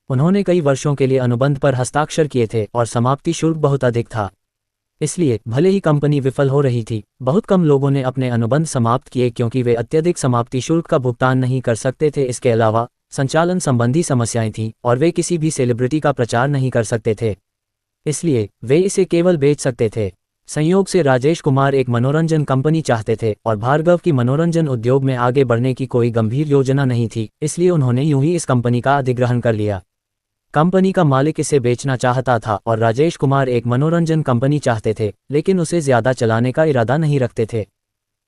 उन्होंने कई वर्षों के लिए अनुबंध पर हस्ताक्षर किए थे और समाप्ति शुल्क बहुत अधिक था। इसलिए भले ही कंपनी विफल हो रही थी, बहुत कम लोगों ने अपने अनुबंध समाप्त किए क्योंकि वे अत्यधिक समाप्ति शुल्क का भुगतान नहीं कर सकते थे। इसके अलावा संचालन संबंधी समस्याएं थीं और वे किसी भी सेलिब्रिटी का प्रचार नहीं कर सकते थे, इसलिए वे इसे केवल बेच सकते थे। संयोग से राजेश कुमार एक मनोरंजन कंपनी चाहते थे और भार्गव की मनोरंजन उद्योग में आगे बढ़ने की कोई गंभीर योजना नहीं थी, इसलिए उन्होंने यूं ही इस कंपनी का अधिग्रहण कर लिया। कंपनी का मालिक इसे बेचना चाहता था और राजेश कुमार एक मनोरंजन कंपनी चाहते थे, लेकिन उसे ज्यादा चलाने का इरादा नहीं रखते थे।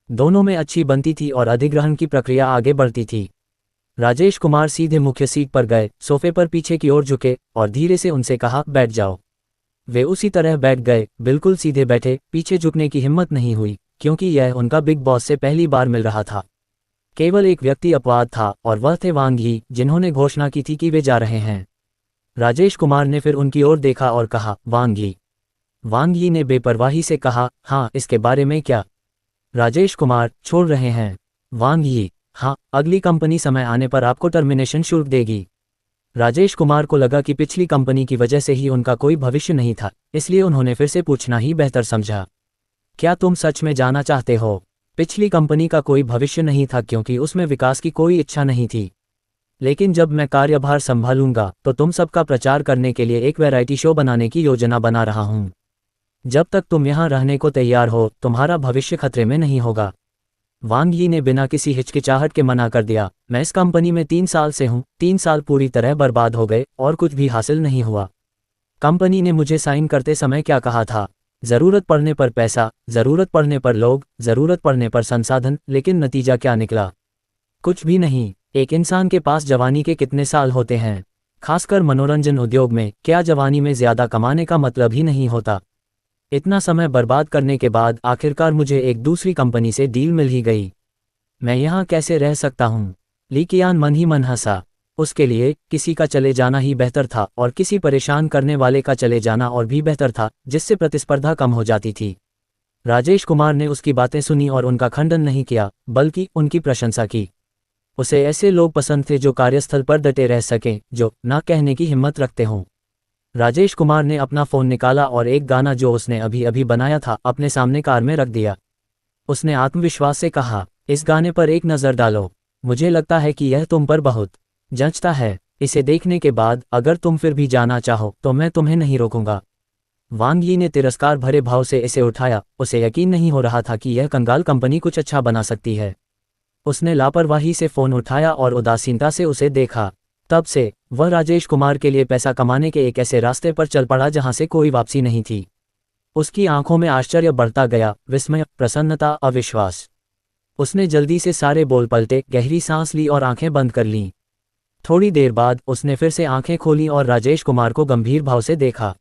दोनों में अच्छी बनती थी और अधिग्रहण की प्रक्रिया आगे बढ़ती थी। राजेश कुमार सीधे मुख्य सीट पर गए, सोफे पर पीछे की ओर झुके और धीरे से उनसे कहा, बैठ जाओ। वे उसी तरह बैठ गए, बिल्कुल सीधे बैठे, पीछे झुकने की हिम्मत नहीं हुई, क्योंकि यह उनका बिग बॉस से पहली बार मिल रहा था। केवल एक व्यक्ति अपवाद था और वह थे वांग यी, जिन्होंने घोषणा की थी कि वे जा रहे हैं। राजेश कुमार ने फिर उनकी ओर देखा और कहा, वांग यी। वांग यी ने बेपरवाही से कहा, हाँ, इसके बारे में क्या? राजेश कुमार, छोड़ रहे हैं। वांग यी, हाँ, अगली कंपनी समय आने पर आपको टर्मिनेशन शुल्क देगी। राजेश कुमार को लगा कि पिछली कंपनी की वजह से ही उनका कोई भविष्य नहीं था, इसलिए उन्होंने फिर से पूछना ही बेहतर समझा। क्या तुम सच में जाना चाहते हो? पिछली कंपनी का कोई भविष्य नहीं था क्योंकि उसमें विकास की कोई इच्छा नहीं थी। लेकिन जब मैं कार्यभार संभालूंगा तो तुम सबका प्रचार करने के लिए एक वैरायटी शो बनाने की योजना बना रहा हूं। जब तक तुम यहां रहने को तैयार हो, तुम्हारा भविष्य खतरे में नहीं होगा। वांग यी ने बिना किसी हिचकिचाहट के मना कर दिया, मैं इस कंपनी में 3 साल से हूं, 3 साल पूरी तरह बर्बाद हो गए और कुछ भी हासिल नहीं हुआ। कंपनी ने मुझे साइन करते समय क्या कहा था? जरूरत पड़ने पर पैसा, जरूरत पड़ने पर लोग, जरूरत पड़ने पर संसाधन, लेकिन नतीजा क्या निकला? कुछ भी नहीं। एक इंसान के पास जवानी के कितने साल होते हैं? खासकर मनोरंजन उद्योग में, क्या जवानी में ज्यादा कमाने का मतलब ही नहीं होता? इतना समय बर्बाद करने के बाद आखिरकार मुझे एक दूसरी कंपनी से डील मिल ही गई। मैं यहाँ कैसे रह सकता हूँ? ली कियान मन ही मन हंसा। उसके लिए किसी का चले जाना ही बेहतर था और किसी परेशान करने वाले का चले जाना और भी बेहतर था, जिससे प्रतिस्पर्धा कम हो जाती थी। राजेश कुमार ने उसकी बातें सुनी और उनका खंडन नहीं किया, बल्कि उनकी प्रशंसा की। उसे ऐसे लोग पसंद थे जो कार्यस्थल पर डटे रह सकें, जो ना कहने की हिम्मत रखते हों। राजेश कुमार ने अपना फ़ोन निकाला और एक गाना जो उसने अभी अभी बनाया था अपने सामने कार में रख दिया। उसने आत्मविश्वास से कहा, इस गाने पर एक नज़र डालो। मुझे लगता है कि यह तुम पर बहुत जंचता है। इसे देखने के बाद अगर तुम फिर भी जाना चाहो तो मैं तुम्हें नहीं रोकूंगा। वांग यी ने तिरस्कार भरे भाव से इसे उठाया। उसे यकीन नहीं हो रहा था कि यह कंगाल कंपनी कुछ अच्छा बना सकती है। उसने लापरवाही से फ़ोन उठाया और उदासीनता से उसे देखा। तब से वह राजेश कुमार के लिए पैसा कमाने के एक ऐसे रास्ते पर चल पड़ा जहां से कोई वापसी नहीं थी। उसकी आंखों में आश्चर्य बढ़ता गया, विस्मय, प्रसन्नता, अविश्वास। उसने जल्दी से सारे बोल पलटे, गहरी सांस ली और आंखें बंद कर लीं। थोड़ी देर बाद उसने फिर से आंखें खोली और राजेश कुमार को गंभीर भाव से देखा।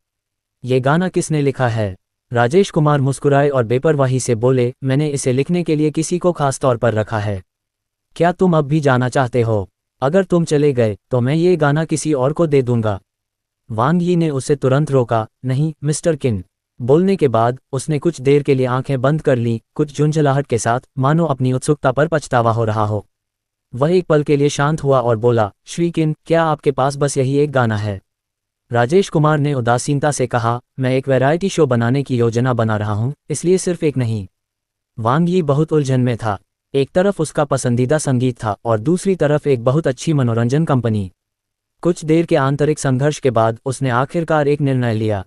ये गाना किसने लिखा है? राजेश कुमार मुस्कुराए और बेपरवाही से बोले, मैंने इसे लिखने के लिए किसी को खास तौर पर रखा है। क्या तुम अब भी जाना चाहते हो? अगर तुम चले गए तो मैं ये गाना किसी और को दे दूंगा। वांग यी ने उसे तुरंत रोका, नहीं मिस्टर किन। बोलने के बाद उसने कुछ देर के लिए आंखें बंद कर लीं, कुछ झुंझलाहट के साथ, मानो अपनी उत्सुकता पर पछतावा हो रहा हो। वह एक पल के लिए शांत हुआ और बोला, श्री किन, क्या आपके पास बस यही एक गाना है? राजेश कुमार ने उदासीनता से कहा, मैं एक वैरायटी शो बनाने की योजना बना रहा हूं, इसलिए सिर्फ एक नहीं। वांग यी बहुत उलझन में था। एक तरफ उसका पसंदीदा संगीत था और दूसरी तरफ एक बहुत अच्छी मनोरंजन कंपनी। कुछ देर के आंतरिक संघर्ष के बाद उसने आखिरकार एक निर्णय लिया।